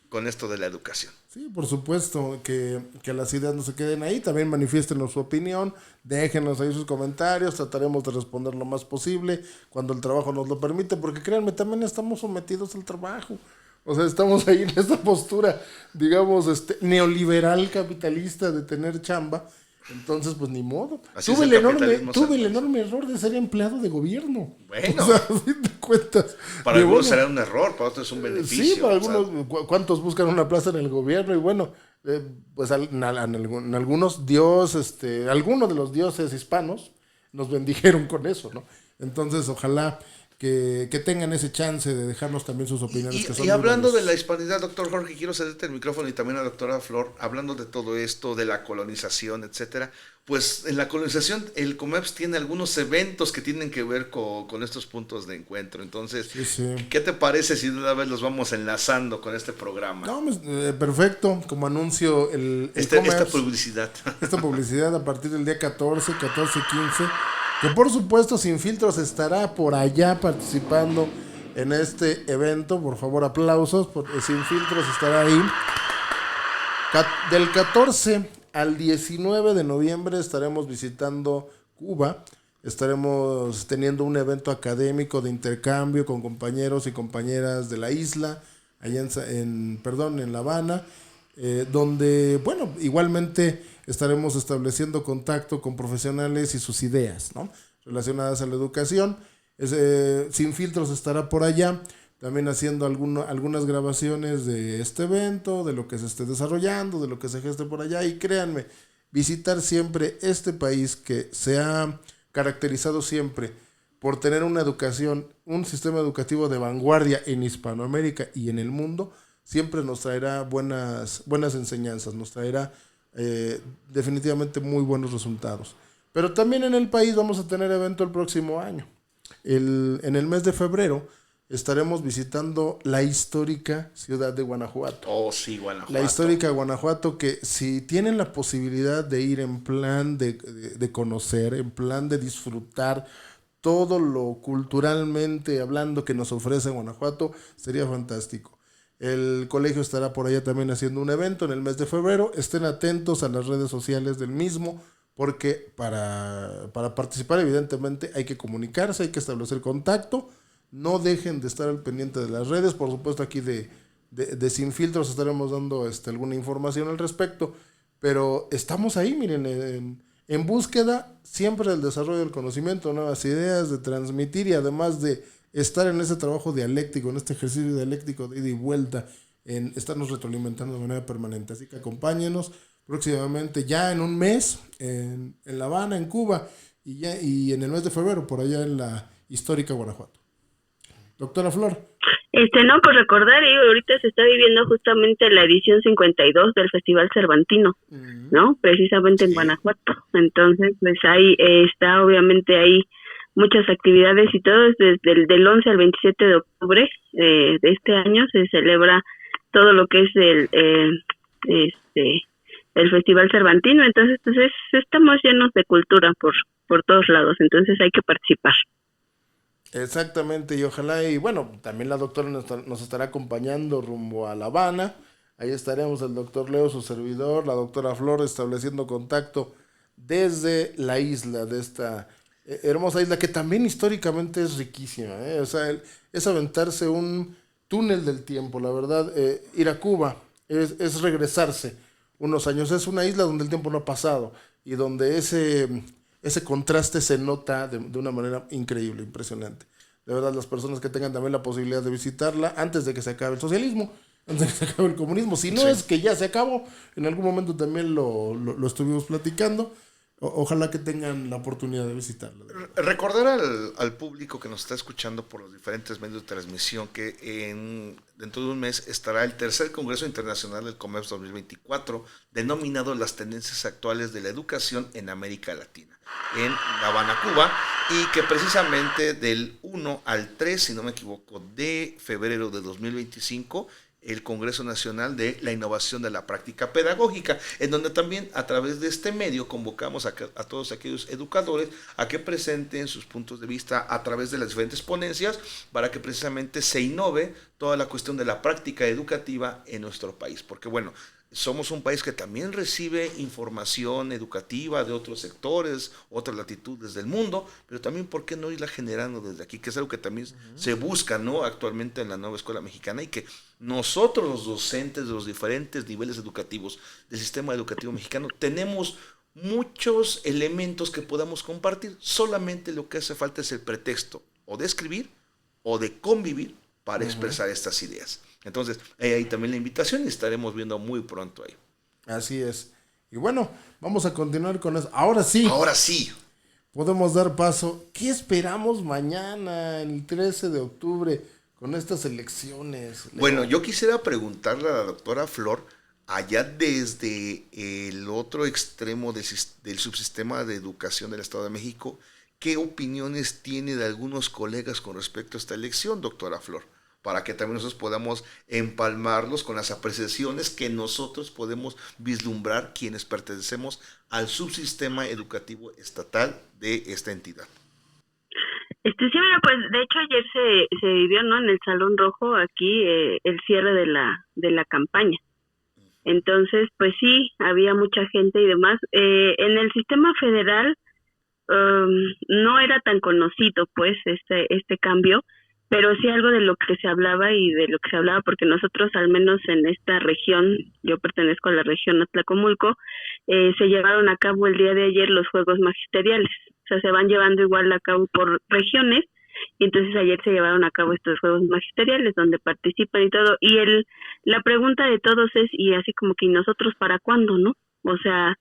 con esto de la educación. Sí, por supuesto, que las ideas no se queden ahí, también manifiéstenos su opinión, déjenos ahí sus comentarios, trataremos de responder lo más posible cuando el trabajo nos lo permite, porque créanme, también estamos sometidos al trabajo. O sea, estamos ahí en esta postura, digamos, neoliberal capitalista de tener chamba. Entonces, pues ni modo. Tuve el enorme error de ser empleado de gobierno. Bueno, o sea, a fin de cuentas. Para algunos será un error, para otros es un beneficio. Sí, para algunos, ¿cuántos buscan una plaza en el gobierno? Y bueno, pues en algunos algunos de los dioses hispanos nos bendijeron con eso, ¿no? Entonces, ojalá que tengan ese chance de dejarnos también sus opiniones. Y hablando de la hispanidad, doctor Jorge, quiero cederte el micrófono y también a la doctora Flor, hablando de todo esto, de la colonización, etcétera. Pues en la colonización el COMEPS tiene algunos eventos que tienen que ver con estos puntos de encuentro. Entonces, sí. ¿Qué te parece si de una vez los vamos enlazando con este programa? No, perfecto. Como anuncio esta publicidad. Esta publicidad a partir del día 14, 15... que por supuesto Sin Filtros estará por allá participando en este evento. Por favor, aplausos, porque Sin Filtros estará ahí. Del 14 al 19 de noviembre estaremos visitando Cuba. Estaremos teniendo un evento académico de intercambio con compañeros y compañeras de la isla, allá en La Habana, donde, bueno, igualmente estaremos estableciendo contacto con profesionales y sus ideas, ¿no?, relacionadas a la educación. Sin Filtros estará por allá, también haciendo algunas grabaciones de este evento, de lo que se esté desarrollando, de lo que se geste por allá. Y créanme, visitar siempre este país que se ha caracterizado siempre por tener una educación, un sistema educativo de vanguardia en Hispanoamérica y en el mundo, siempre nos traerá buenas enseñanzas, nos traerá definitivamente muy buenos resultados. Pero también en el país vamos a tener evento el próximo año. En el mes de febrero estaremos visitando la histórica ciudad de Guanajuato. Oh, sí, Guanajuato. La histórica Guanajuato, que si tienen la posibilidad de ir en plan de conocer, en plan de disfrutar todo lo culturalmente hablando que nos ofrece Guanajuato, sería fantástico. El colegio estará por allá también haciendo un evento en el mes de febrero. Estén atentos a las redes sociales del mismo, porque para participar evidentemente hay que comunicarse, hay que establecer contacto. No dejen de estar al pendiente de las redes. Por supuesto, aquí de Sin Filtros estaremos dando alguna información al respecto. Pero estamos ahí, miren, en búsqueda siempre del desarrollo del conocimiento, nuevas ideas, de transmitir y además de estar en ese trabajo dialéctico, en este ejercicio dialéctico de ida y vuelta, en estarnos retroalimentando de manera permanente. Así que acompáñenos próximamente, ya en un mes, en La Habana, en Cuba, y en el mes de febrero, por allá en la histórica Guanajuato. Doctora Flor. No, pues recordar, ahorita se está viviendo justamente la edición 52 del Festival Cervantino, ¿no? Precisamente en Guanajuato. Entonces, pues ahí está, obviamente, ahí muchas actividades y todo, desde del 11 al 27 de octubre de este año se celebra todo lo que es el Festival Cervantino. Entonces, pues estamos llenos de cultura por todos lados, entonces hay que participar. Exactamente, y ojalá, y bueno, también la doctora nos estará acompañando rumbo a La Habana. Ahí estaremos el doctor Leo, su servidor, la doctora Flor, estableciendo contacto desde la isla, de esta hermosa isla que también históricamente es riquísima, O sea, es aventarse un túnel del tiempo, la verdad. Ir a Cuba es regresarse unos años. Es una isla donde el tiempo no ha pasado y donde ese contraste se nota de una manera increíble, impresionante. De verdad, las personas que tengan también la posibilidad de visitarla antes de que se acabe el socialismo, antes de que se acabe el comunismo. Si no es que ya se acabó, en algún momento también lo estuvimos platicando. Ojalá que tengan la oportunidad de visitarla. Recordar al público que nos está escuchando por los diferentes medios de transmisión que dentro de un mes estará el tercer Congreso Internacional del Comercio 2024, denominado Las Tendencias Actuales de la Educación en América Latina, en La Habana, Cuba, y que precisamente del 1 al 3, si no me equivoco, de febrero de 2025, el Congreso Nacional de la Innovación de la Práctica Pedagógica, en donde también a través de este medio convocamos a todos aquellos educadores a que presenten sus puntos de vista a través de las diferentes ponencias para que precisamente se innove toda la cuestión de la práctica educativa en nuestro país. Porque bueno, somos un país que también recibe información educativa de otros sectores, otras latitudes del mundo, pero también, ¿por qué no irla generando desde aquí? Que es algo que también se busca, ¿no?, actualmente en la nueva escuela mexicana, y que nosotros, los docentes de los diferentes niveles educativos del sistema educativo mexicano, tenemos muchos elementos que podamos compartir. Solamente lo que hace falta es el pretexto o de escribir o de convivir para expresar estas ideas. Entonces, ahí también la invitación y estaremos viendo muy pronto ahí. Así es. Y bueno, vamos a continuar con eso. Ahora sí. Ahora sí. Podemos dar paso. ¿Qué esperamos mañana, el 13 de octubre, con estas elecciones? Bueno, yo quisiera preguntarle a la doctora Flor, allá desde el otro extremo del subsistema de educación del Estado de México, ¿qué opiniones tiene de algunos colegas con respecto a esta elección, doctora Flor? Para que también nosotros podamos empalmarlos con las apreciaciones que nosotros podemos vislumbrar quienes pertenecemos al subsistema educativo estatal de esta entidad. Sí, mira, pues de hecho ayer se vivió, ¿no?, en el Salón Rojo aquí el cierre de la campaña. Entonces, pues sí, había mucha gente y demás. En el sistema federal no era tan conocido, pues, este cambio, pero sí algo de lo que se hablaba porque nosotros, al menos en esta región, yo pertenezco a la región Atlacomulco, se llevaron a cabo el día de ayer los Juegos Magisteriales. O sea, se van llevando igual a cabo por regiones, y entonces ayer se llevaron a cabo estos Juegos Magisteriales donde participan y todo, y la pregunta de todos es, y así como que, ¿y nosotros para cuándo, no? O sea,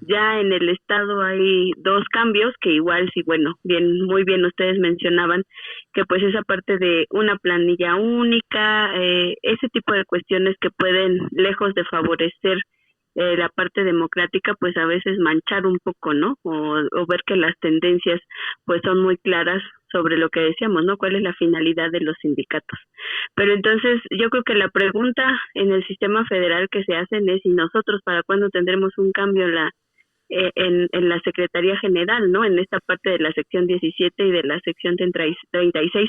ya en el estado hay 2 cambios que igual, sí, bueno, muy bien ustedes mencionaban que pues esa parte de una planilla única, ese tipo de cuestiones que pueden, lejos de favorecer la parte democrática, pues a veces manchar un poco, ¿no? O ver que las tendencias pues son muy claras sobre lo que decíamos, ¿no? ¿Cuál es la finalidad de los sindicatos? Pero entonces yo creo que la pregunta en el sistema federal que se hacen es, ¿y nosotros para cuándo tendremos un cambio en la Secretaría General, ¿no? En esta parte de la sección 17 y de la sección 36,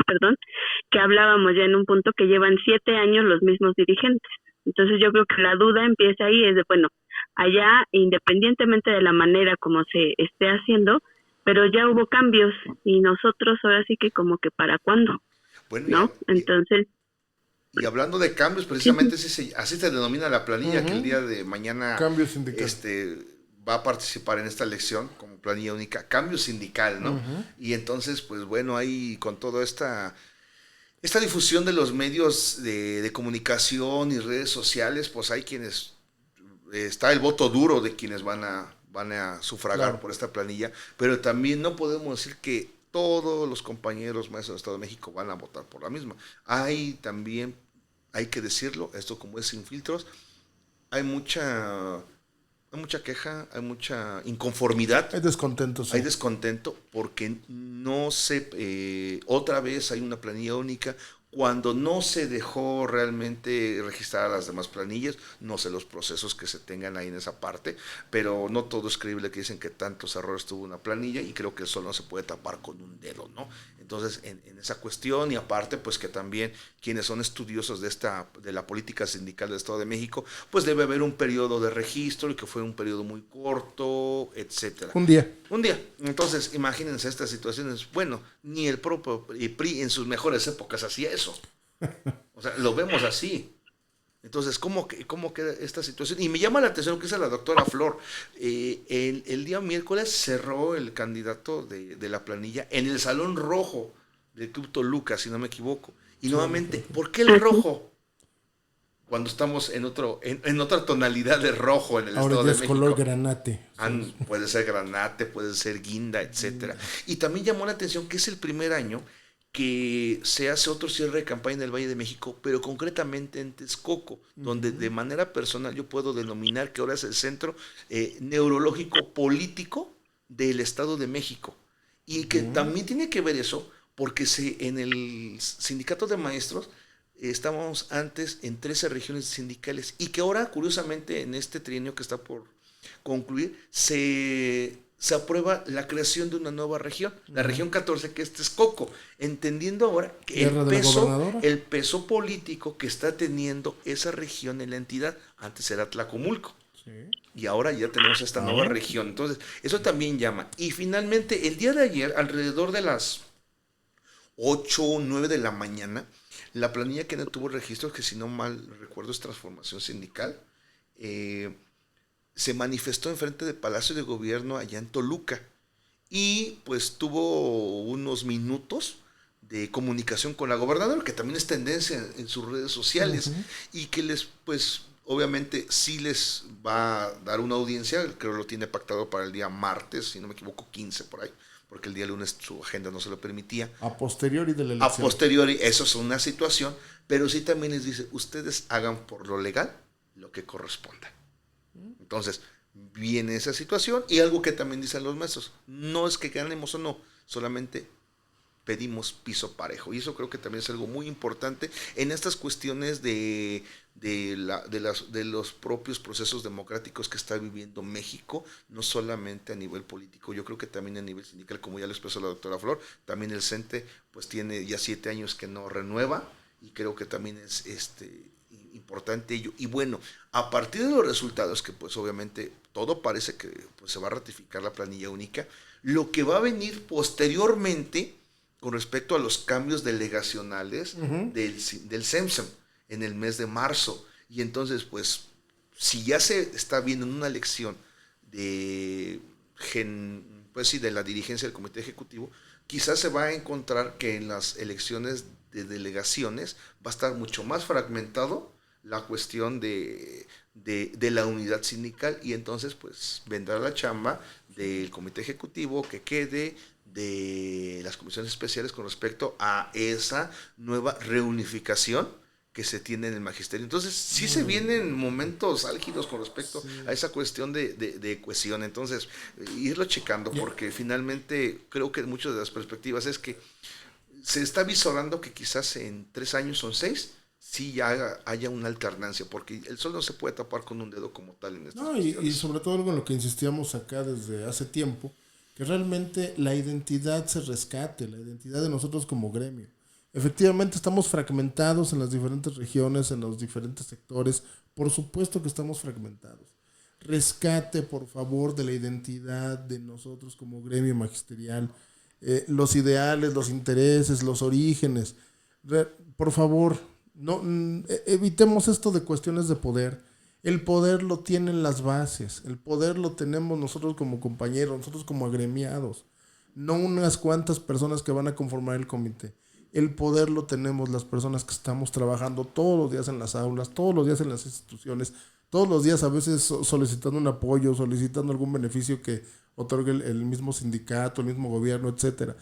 que hablábamos ya en un punto que llevan 7 años los mismos dirigentes. Entonces yo creo que la duda empieza ahí, es de, bueno, allá, independientemente de la manera como se esté haciendo, pero ya hubo cambios, y nosotros ahora sí que como que para cuándo, bueno, ¿no? Entonces... Y hablando de cambios, precisamente así se denomina la planilla que el día de mañana cambio sindical. Va a participar en esta elección como planilla única, cambio sindical, ¿no? Y entonces, pues bueno, ahí con toda esta difusión de los medios de comunicación y redes sociales, pues hay quienes, está el voto duro de quienes van a sufragar por esta planilla, pero también no podemos decir que todos los compañeros maestros del Estado de México van a votar por la misma. Hay que decirlo, esto como es sin filtros, hay mucha queja, hay mucha inconformidad. Hay descontento. Sí. Hay descontento porque otra vez hay una planilla única cuando no se dejó realmente registrar a las demás planillas. No sé los procesos que se tengan ahí en esa parte, pero no todo es creíble que dicen que tantos errores tuvo una planilla, y creo que eso no se puede tapar con un dedo, ¿no? Entonces, en esa cuestión, y aparte, pues que también quienes son estudiosos de la política sindical del Estado de México, pues debe haber un periodo de registro, y que fue un periodo muy corto, etcétera. Un día. Entonces, imagínense estas situaciones. Bueno, ni el propio PRI en sus mejores épocas hacía eso. O sea, lo vemos así. Entonces, ¿cómo queda esta situación? Y me llama la atención lo que dice la doctora Flor. El día miércoles cerró el candidato de la planilla en el Salón Rojo del Club Toluca, si no me equivoco. Y nuevamente, ¿por qué el rojo? Cuando estamos en otra tonalidad de rojo en el Ahora Estado ya de es México. color granate. Puede ser granate, puede ser guinda, etcétera. Y también llamó la atención que es el primer año que se hace otro cierre de campaña en el Valle de México, pero concretamente en Texcoco, donde de manera personal yo puedo denominar que ahora es el centro neurológico político del Estado de México. Y que también tiene que ver eso, porque en el sindicato de maestros estábamos antes en 13 regiones sindicales y que ahora, curiosamente, en este trienio que está por concluir, se aprueba la creación de una nueva región, la región 14, que es Texcoco, entendiendo ahora que el peso político que está teniendo esa región en la entidad. Antes era Tlacomulco. Sí. Y ahora ya tenemos esta nueva región. Entonces, eso también llama. Y finalmente, el día de ayer, alrededor de las 8 o 9 de la mañana, la planilla que no tuvo registros, que si no mal recuerdo es Transformación Sindical, se manifestó enfrente del Palacio de Gobierno allá en Toluca y pues tuvo unos minutos de comunicación con la gobernadora, que también es tendencia en sus redes sociales, y que pues obviamente sí les va a dar una audiencia, creo que lo tiene pactado para el día martes, si no me equivoco, 15 por ahí, porque el día lunes su agenda no se lo permitía. A posteriori de la elección. A posteriori, eso es una situación, pero sí también les dice, ustedes hagan por lo legal lo que corresponda. Entonces, viene esa situación y algo que también dicen los maestros, no es que ganemos o no, solamente pedimos piso parejo. Y eso creo que también es algo muy importante en estas cuestiones de los propios procesos democráticos que está viviendo México, no solamente a nivel político, yo creo que también a nivel sindical, como ya lo expresó la doctora Flor, también el CENTE pues tiene ya 7 años que no renueva y creo que también es importante ello. Y bueno, a partir de los resultados, que pues obviamente todo parece que pues, se va a ratificar la planilla única, lo que va a venir posteriormente con respecto a los cambios delegacionales del CEMSEM en el mes de marzo. Y entonces, pues, si ya se está viendo en una elección de la dirigencia del Comité Ejecutivo, quizás se va a encontrar que en las elecciones de delegaciones va a estar mucho más fragmentado la cuestión de la unidad sindical, y entonces pues vendrá la chamba del Comité Ejecutivo que quede, de las comisiones especiales con respecto a esa nueva reunificación que se tiene en el magisterio. Entonces sí se vienen momentos álgidos con respecto a esa cuestión de cohesión. Entonces irlo checando, porque finalmente creo que muchas de las perspectivas es que se está visorando que quizás en 3 años o 6 sí ya haya una alternancia, porque el sol no se puede tapar con un dedo como tal en estas cuestiones. Y sobre todo algo en lo que insistíamos acá desde hace tiempo, que realmente la identidad se rescate, la identidad de nosotros como gremio. Efectivamente estamos fragmentados en las diferentes regiones, en los diferentes sectores, por supuesto que estamos fragmentados. Rescate, por favor, de la identidad de nosotros como gremio magisterial, los ideales, los intereses, los orígenes. Por favor, no evitemos esto de cuestiones de poder. El poder lo tienen las bases, el poder lo tenemos nosotros como compañeros, nosotros como agremiados, no unas cuantas personas que van a conformar el comité. El poder lo tenemos las personas que estamos trabajando todos los días en las aulas, todos los días en las instituciones, todos los días a veces solicitando un apoyo, solicitando algún beneficio que otorgue el mismo sindicato, el mismo gobierno, etcétera.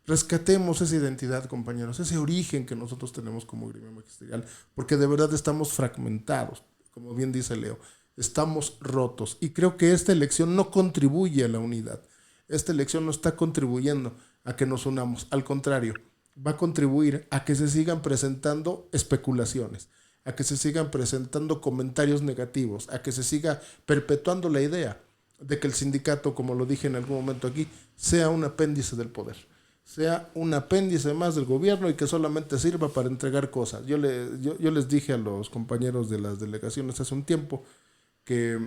Rescatemos esa identidad, compañeros, ese origen que nosotros tenemos como gremio magisterial, porque de verdad estamos fragmentados, como bien dice Leo, estamos rotos, y creo que esta elección no contribuye a la unidad. Esta elección no está contribuyendo a que nos unamos, al contrario, va a contribuir a que se sigan presentando especulaciones, a que se sigan presentando comentarios negativos, a que se siga perpetuando la idea de que el sindicato, como lo dije en algún momento aquí, sea un apéndice del poder, sea un apéndice más del gobierno y que solamente sirva para entregar cosas. Yo les dije a los compañeros de las delegaciones hace un tiempo que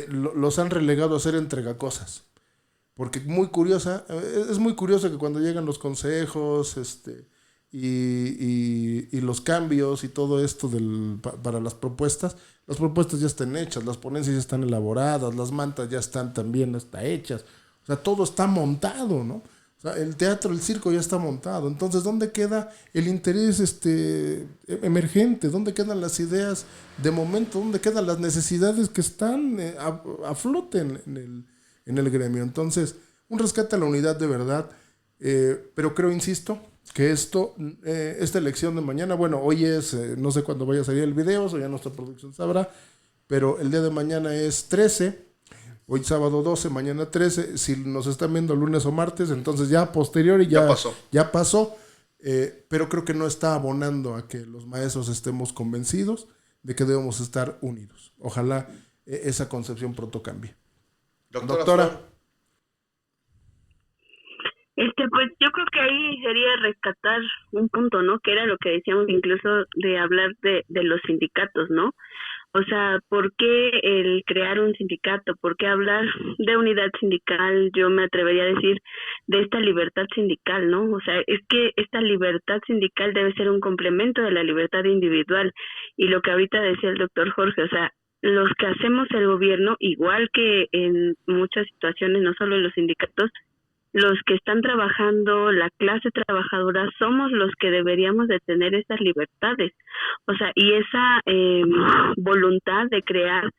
los han relegado a ser entregacosas. Porque es muy curioso que cuando llegan los consejos, y los cambios y todo esto para las propuestas ya están hechas, las ponencias ya están elaboradas, las mantas ya están también hechas. O sea, todo está montado, ¿no? O sea, el teatro, el circo ya está montado. Entonces, ¿dónde queda el interés emergente? ¿Dónde quedan las ideas de momento? ¿Dónde quedan las necesidades que están a flote en el gremio? Entonces, un rescate a la unidad de verdad. Pero creo, insisto, que esta elección de mañana, bueno, hoy es, no sé cuándo vaya a salir el video, eso ya nuestra producción sabrá, pero el día de mañana es 13. Hoy sábado 12, mañana 13. Si nos están viendo lunes o martes, entonces ya posterior y ya pasó. Pero creo que no está abonando a que los maestros estemos convencidos de que debemos estar unidos. Ojalá esa concepción pronto cambie. Doctora. Pues yo creo que ahí sería rescatar un punto, ¿no? Que era lo que decíamos incluso de hablar de los sindicatos, ¿no? O sea, ¿por qué el crear un sindicato? ¿Por qué hablar de unidad sindical? Yo me atrevería a decir de esta libertad sindical, ¿no? O sea, es que esta libertad sindical debe ser un complemento de la libertad individual. Y lo que ahorita decía el doctor Jorge, o sea, los que hacemos el gobierno, igual que en muchas situaciones, no solo en los sindicatos, los que están trabajando, la clase trabajadora, somos los que deberíamos de tener esas libertades. O sea, y esa voluntad de crear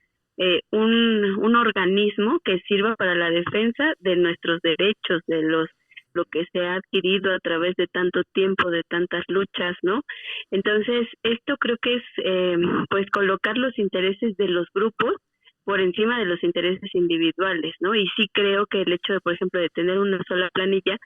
un organismo que sirva para la defensa de nuestros derechos, de lo que se ha adquirido a través de tanto tiempo, de tantas luchas, ¿no? Entonces, esto creo que es pues colocar los intereses de los grupos por encima de los intereses individuales, ¿no? Y sí creo que el hecho de, por ejemplo, de tener una sola planilla,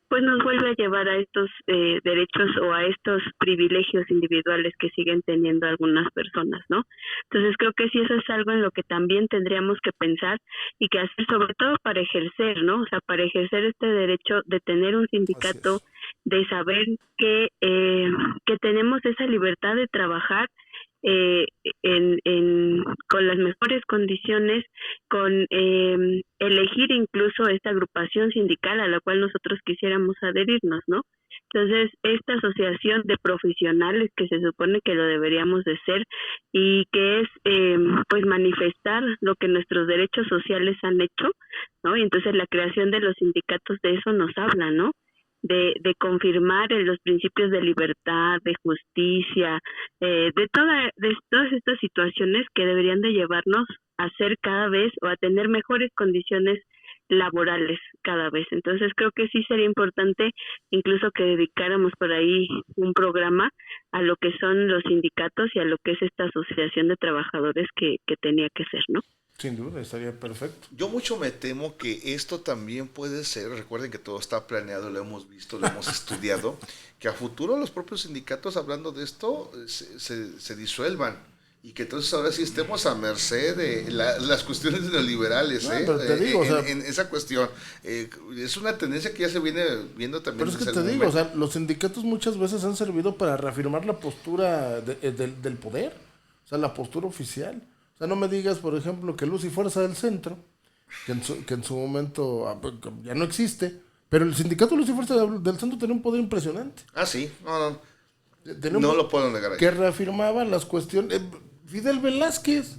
pues nos vuelve a llevar a estos derechos o a estos privilegios individuales que siguen teniendo algunas personas, ¿no? Entonces creo que sí, eso es algo en lo que también tendríamos que pensar y que hacer, sobre todo para ejercer, ¿no? O sea, para ejercer este derecho de tener un sindicato, de saber que tenemos esa libertad de trabajar con las mejores condiciones, con elegir incluso esta agrupación sindical a la cual nosotros quisiéramos adherirnos, ¿no? Entonces, esta asociación de profesionales que se supone que lo deberíamos de ser y que es pues manifestar lo que nuestros derechos sociales han hecho, ¿no? Y entonces la creación de los sindicatos de eso nos habla, ¿no? De confirmar los principios de libertad, de justicia, de todas estas situaciones que deberían de llevarnos a ser cada vez o a tener mejores condiciones laborales cada vez. Entonces creo que sí sería importante incluso que dedicáramos por ahí un programa a lo que son los sindicatos y a lo que es esta asociación de trabajadores que tenía que ser, ¿no? Sin duda, estaría perfecto. Yo mucho me temo que esto también puede ser, recuerden que todo está planeado, lo hemos visto, lo hemos estudiado, que a futuro los propios sindicatos hablando de esto se disuelvan y que entonces ahora sí estemos a merced de las cuestiones neoliberales, pero te digo, en esa cuestión. Es una tendencia que ya se viene viendo también. Pero es que te digo, o sea, los sindicatos muchas veces han servido para reafirmar la postura del poder, o sea, la postura oficial. O sea, no me digas, por ejemplo, que Luz y Fuerza del Centro, que en su momento ya no existe, pero el sindicato Luz y Fuerza del Centro tenía un poder impresionante. Ah, sí, no lo puedo negar ahí. Que reafirmaba las cuestiones. Fidel Velázquez.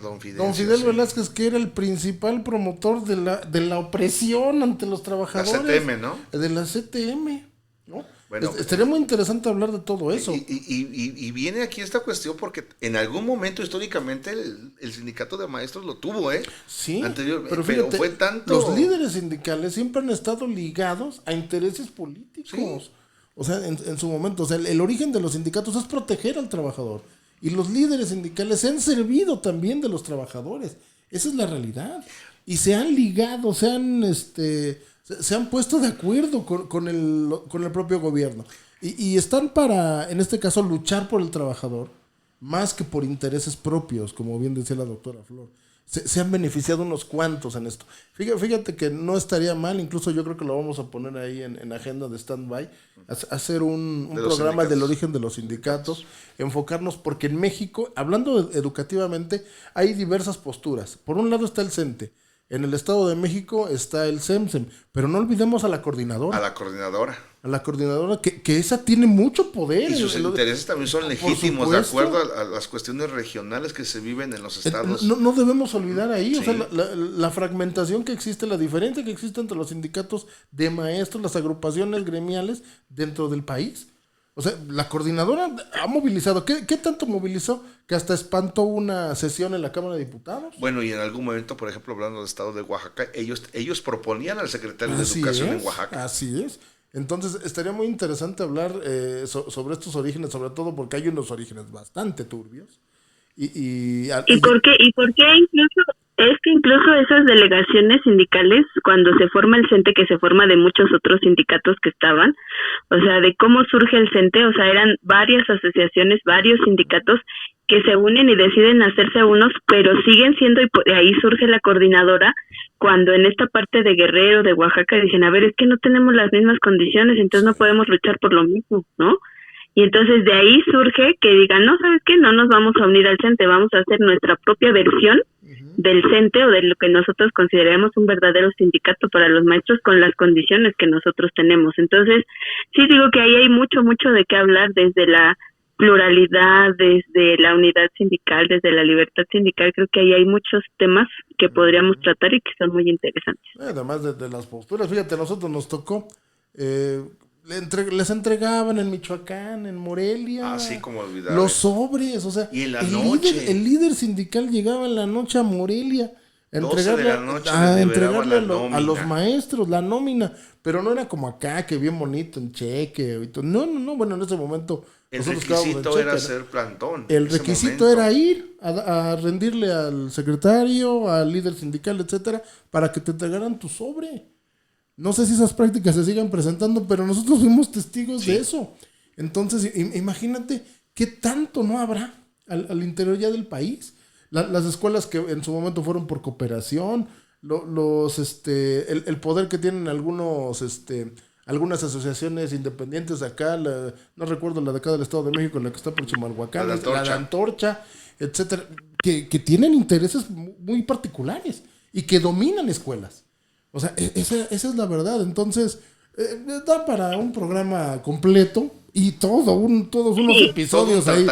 Don Fidel Velázquez, que era el principal promotor de la opresión ante los trabajadores. La CTM, ¿no? De la CTM, ¿no? Bueno, estaría muy interesante hablar de todo eso. Y viene aquí esta cuestión porque en algún momento históricamente el sindicato de maestros lo tuvo, Sí, anterior, pero fíjate, fue tanto... los líderes sindicales siempre han estado ligados a intereses políticos. Sí. O sea, en su momento, o sea, el origen de los sindicatos es proteger al trabajador. Y los líderes sindicales se han servido también de los trabajadores. Esa es la realidad. Y se han ligado, se han puesto de acuerdo con el propio gobierno. Y están para, en este caso, luchar por el trabajador, más que por intereses propios, como bien decía la doctora Flor. Se han beneficiado unos cuantos en esto. Fíjate que no estaría mal, incluso yo creo que lo vamos a poner ahí en agenda de stand-by, hacer un programa del origen de los sindicatos, enfocarnos, porque en México, hablando educativamente, hay diversas posturas. Por un lado está el CENTE, En el Estado de México está el SEMSEM, pero no olvidemos a la coordinadora. A la coordinadora. A la coordinadora, que esa tiene mucho poder. Y sus intereses también son legítimos, de acuerdo a las cuestiones regionales que se viven en los estados. No debemos olvidar ahí, Sí. o sea, la fragmentación que existe, la diferencia que existe entre los sindicatos de maestros, las agrupaciones gremiales dentro del país. O sea, la coordinadora ha movilizado. ¿Qué tanto movilizó? Que hasta espantó una sesión en la Cámara de Diputados. Bueno, y en algún momento, por ejemplo, hablando del estado de Oaxaca, ellos proponían al secretario de Así Educación es, en Oaxaca. Así es. Entonces, estaría muy interesante hablar sobre estos orígenes, sobre todo porque hay unos orígenes bastante turbios. ¿Y por qué incluso es que incluso esas delegaciones sindicales, cuando se forma el CENTE, que se forma de muchos otros sindicatos que estaban, o sea, de cómo surge el CENTE, o sea, eran varias asociaciones, varios sindicatos que se unen y deciden hacerse unos, pero siguen siendo, y de ahí surge la coordinadora, cuando en esta parte de Guerrero, de Oaxaca, dicen, a ver, es que no tenemos las mismas condiciones, entonces no podemos luchar por lo mismo, ¿no? Y entonces de ahí surge que digan, no, ¿sabes qué? No nos vamos a unir al CENTE, vamos a hacer nuestra propia versión del CENTE o de lo que nosotros consideramos un verdadero sindicato para los maestros con las condiciones que nosotros tenemos. Entonces, sí digo que ahí hay mucho de qué hablar desde la pluralidad, desde la unidad sindical, desde la libertad sindical. Creo que ahí hay muchos temas que podríamos tratar y que son muy interesantes. Además de las posturas, fíjate, a nosotros nos tocó... les entregaban en Michoacán, en Morelia, Así como olvidar los sobres, o sea, y en la noche el líder sindical llegaba en la noche a Morelia a 12 de la noche les entregarle liberaban a los nómina. maestros la nómina, pero no era como acá, que bien bonito, en cheque, y todo. No, bueno, en ese momento El nosotros quedábamos en requisito cheque, era ¿no? hacer plantón. El en ese requisito momento. era ir a rendirle al secretario, al líder sindical, etcétera, para que te entregaran tu sobre. No sé si esas prácticas se sigan presentando, pero nosotros fuimos testigos de eso. Entonces, imagínate qué tanto no habrá al interior ya del país. Las escuelas que en su momento fueron por cooperación, el poder que tienen algunas asociaciones independientes de acá, no recuerdo la de acá del Estado de México, la que está por Chimalhuacán, la de Antorcha, etcétera, que tienen intereses muy particulares y que dominan escuelas. O sea, esa es la verdad. Entonces, da para un programa completo y todos unos episodios ahí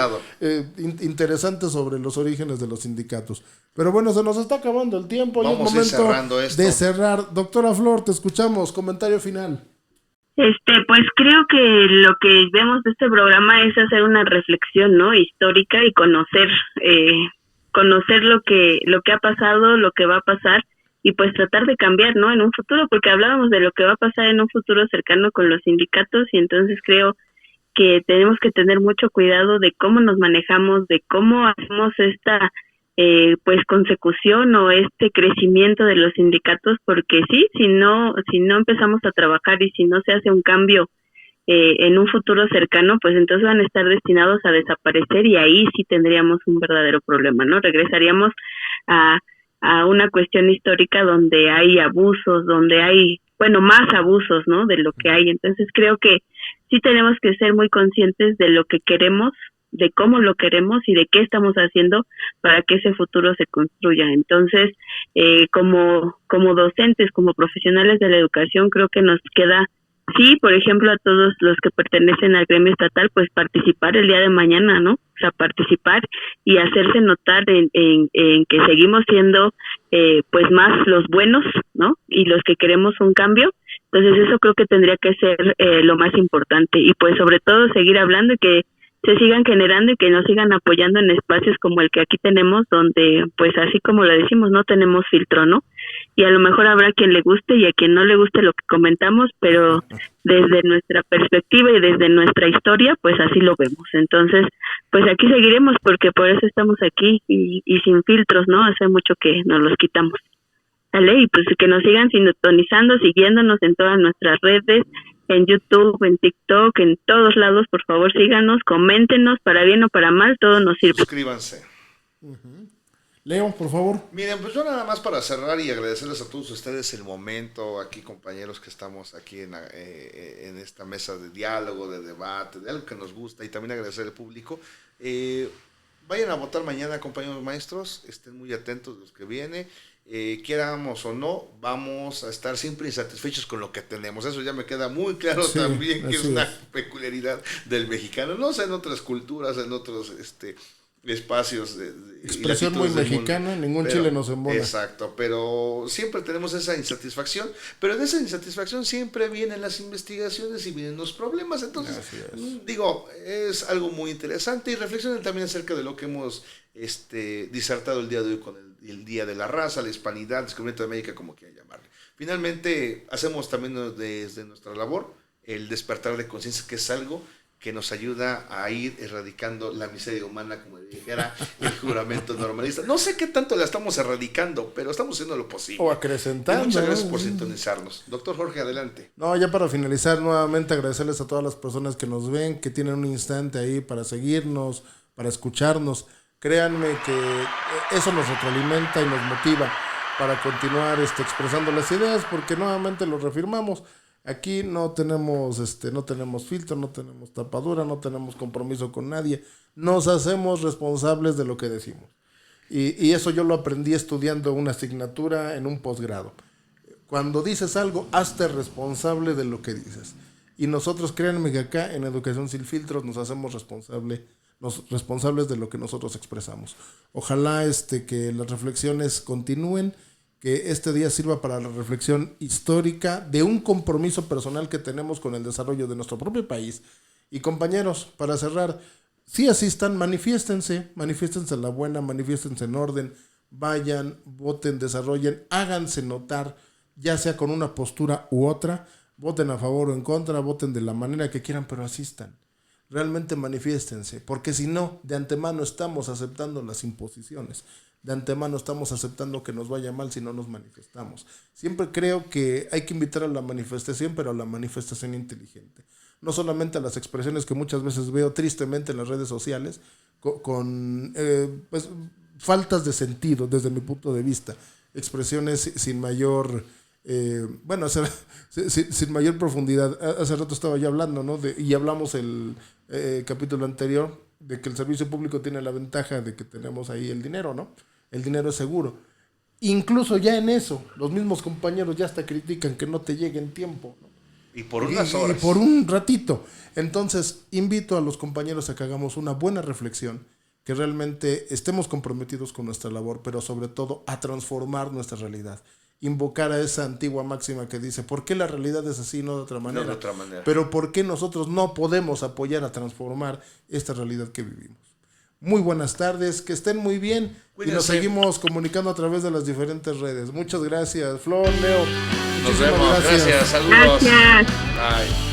interesantes sobre los orígenes de los sindicatos. Pero bueno, se nos está acabando el tiempo. Vamos y es momento de cerrar. Doctora Flor, te escuchamos. Comentario final. Pues creo que lo que vemos de este programa es hacer una reflexión, ¿no? Histórica y conocer lo que ha pasado, lo que va a pasar, y pues tratar de cambiar, ¿no? En un futuro, porque hablábamos de lo que va a pasar en un futuro cercano con los sindicatos, y entonces creo que tenemos que tener mucho cuidado de cómo nos manejamos, de cómo hacemos esta pues consecución o este crecimiento de los sindicatos, porque sí, si no empezamos a trabajar y si no se hace un cambio en un futuro cercano, pues entonces van a estar destinados a desaparecer, y ahí sí tendríamos un verdadero problema, ¿no? Regresaríamos a una cuestión histórica donde hay abusos, donde hay, bueno, más abusos, ¿no? De lo que hay. Entonces creo que sí tenemos que ser muy conscientes de lo que queremos, de cómo lo queremos y de qué estamos haciendo para que ese futuro se construya. Entonces, como docentes, como profesionales de la educación, creo que nos queda, sí, por ejemplo, a todos los que pertenecen al gremio estatal, pues participar el día de mañana, ¿no? O sea, participar y hacerse notar en que seguimos siendo pues más los buenos, ¿no? Y los que queremos un cambio. Entonces eso creo que tendría que ser lo más importante, y pues sobre todo seguir hablando y que se sigan generando y que nos sigan apoyando en espacios como el que aquí tenemos, donde pues así como lo decimos, no tenemos filtro, ¿no? Y a lo mejor habrá quien le guste y a quien no le guste lo que comentamos, pero desde nuestra perspectiva y desde nuestra historia, pues así lo vemos. Entonces, pues aquí seguiremos, porque por eso estamos aquí y sin filtros, ¿no? Hace mucho que nos los quitamos. ¿Vale? Y pues que nos sigan sintonizando, siguiéndonos en todas nuestras redes, en YouTube, en TikTok, en todos lados. Por favor, síganos, coméntenos, para bien o para mal, todo nos sirve. Suscríbanse. Leo, por favor. Miren, pues yo nada más para cerrar y agradecerles a todos ustedes el momento, aquí compañeros que estamos aquí en esta mesa de diálogo, de debate, de algo que nos gusta, y también agradecer al público. Vayan a votar mañana, compañeros maestros, estén muy atentos de los que viene. quieramos o no, vamos a estar siempre insatisfechos con lo que tenemos. Eso ya me queda muy claro Sí, también, que es así una es. peculiaridad del mexicano. No sé, en otras culturas, en otros espacios y Expresión muy latitudes del mundo. mexicana, ningún Pero- chile nos embona. Exacto, pero siempre tenemos esa insatisfacción, pero de esa insatisfacción siempre vienen las investigaciones y vienen los problemas. Entonces, Así es. digo, es algo muy interesante y reflexionen también acerca de lo que hemos disertado el día de hoy con el Día de la Raza, la Hispanidad, el descubrimiento de América, como quieran llamarle. Finalmente, hacemos también desde nuestra labor el despertar de conciencia, que es algo que nos ayuda a ir erradicando la miseria humana, como dijera el juramento normalista. No sé qué tanto la estamos erradicando, pero estamos haciendo lo posible. O Y acrecentando. muchas gracias ¿no? por sintonizarnos. Doctor Jorge, adelante. No, ya para finalizar, nuevamente agradecerles a todas las personas que nos ven, que tienen un instante ahí para seguirnos, para escucharnos. Créanme que eso nos retroalimenta y nos motiva para continuar expresando las ideas, porque nuevamente lo reafirmamos. Aquí no tenemos filtro, no tenemos tapadura, no tenemos compromiso con nadie. Nos hacemos responsables de lo que decimos. Y eso yo lo aprendí estudiando una asignatura en un posgrado. Cuando dices algo, hazte responsable de lo que dices. Y nosotros, créanme que acá en Educación Sin Filtros nos hacemos responsables de lo que nosotros expresamos. Ojalá que las reflexiones continúen, que este día sirva para la reflexión histórica de un compromiso personal que tenemos con el desarrollo de nuestro propio país. Y compañeros, para cerrar, si asistan, manifiéstense en la buena, manifiéstense en orden, vayan, voten, desarrollen, háganse notar, ya sea con una postura u otra, voten a favor o en contra, voten de la manera que quieran, pero asistan. Realmente manifiéstense, porque si no, de antemano estamos aceptando las imposiciones, de antemano estamos aceptando que nos vaya mal si no nos manifestamos. Siempre creo que hay que invitar a la manifestación, pero a la manifestación inteligente. No solamente a las expresiones que muchas veces veo tristemente en las redes sociales, con faltas de sentido desde mi punto de vista, expresiones sin mayor... sin mayor profundidad. Hace rato estaba ya hablando, ¿no? Y hablamos el capítulo anterior de que el servicio público tiene la ventaja de que tenemos ahí el dinero, ¿no? El dinero es seguro. Incluso ya en eso, los mismos compañeros ya hasta critican que no te llegue en tiempo, ¿no? Y por unas horas. Y por un ratito. Entonces, invito a los compañeros a que hagamos una buena reflexión, que realmente estemos comprometidos con nuestra labor, pero sobre todo a transformar nuestra realidad. Invocar a esa antigua máxima que dice, ¿por qué la realidad es así, no de otra manera? No de otra manera. Pero ¿por qué nosotros no podemos apoyar a transformar esta realidad que vivimos? Muy buenas tardes, que estén muy bien. Cuídense. Y nos seguimos comunicando a través de las diferentes redes. Muchas gracias, Flor, Leo. Nos Muchísimas vemos. Gracias. Saludos. Gracias. Bye.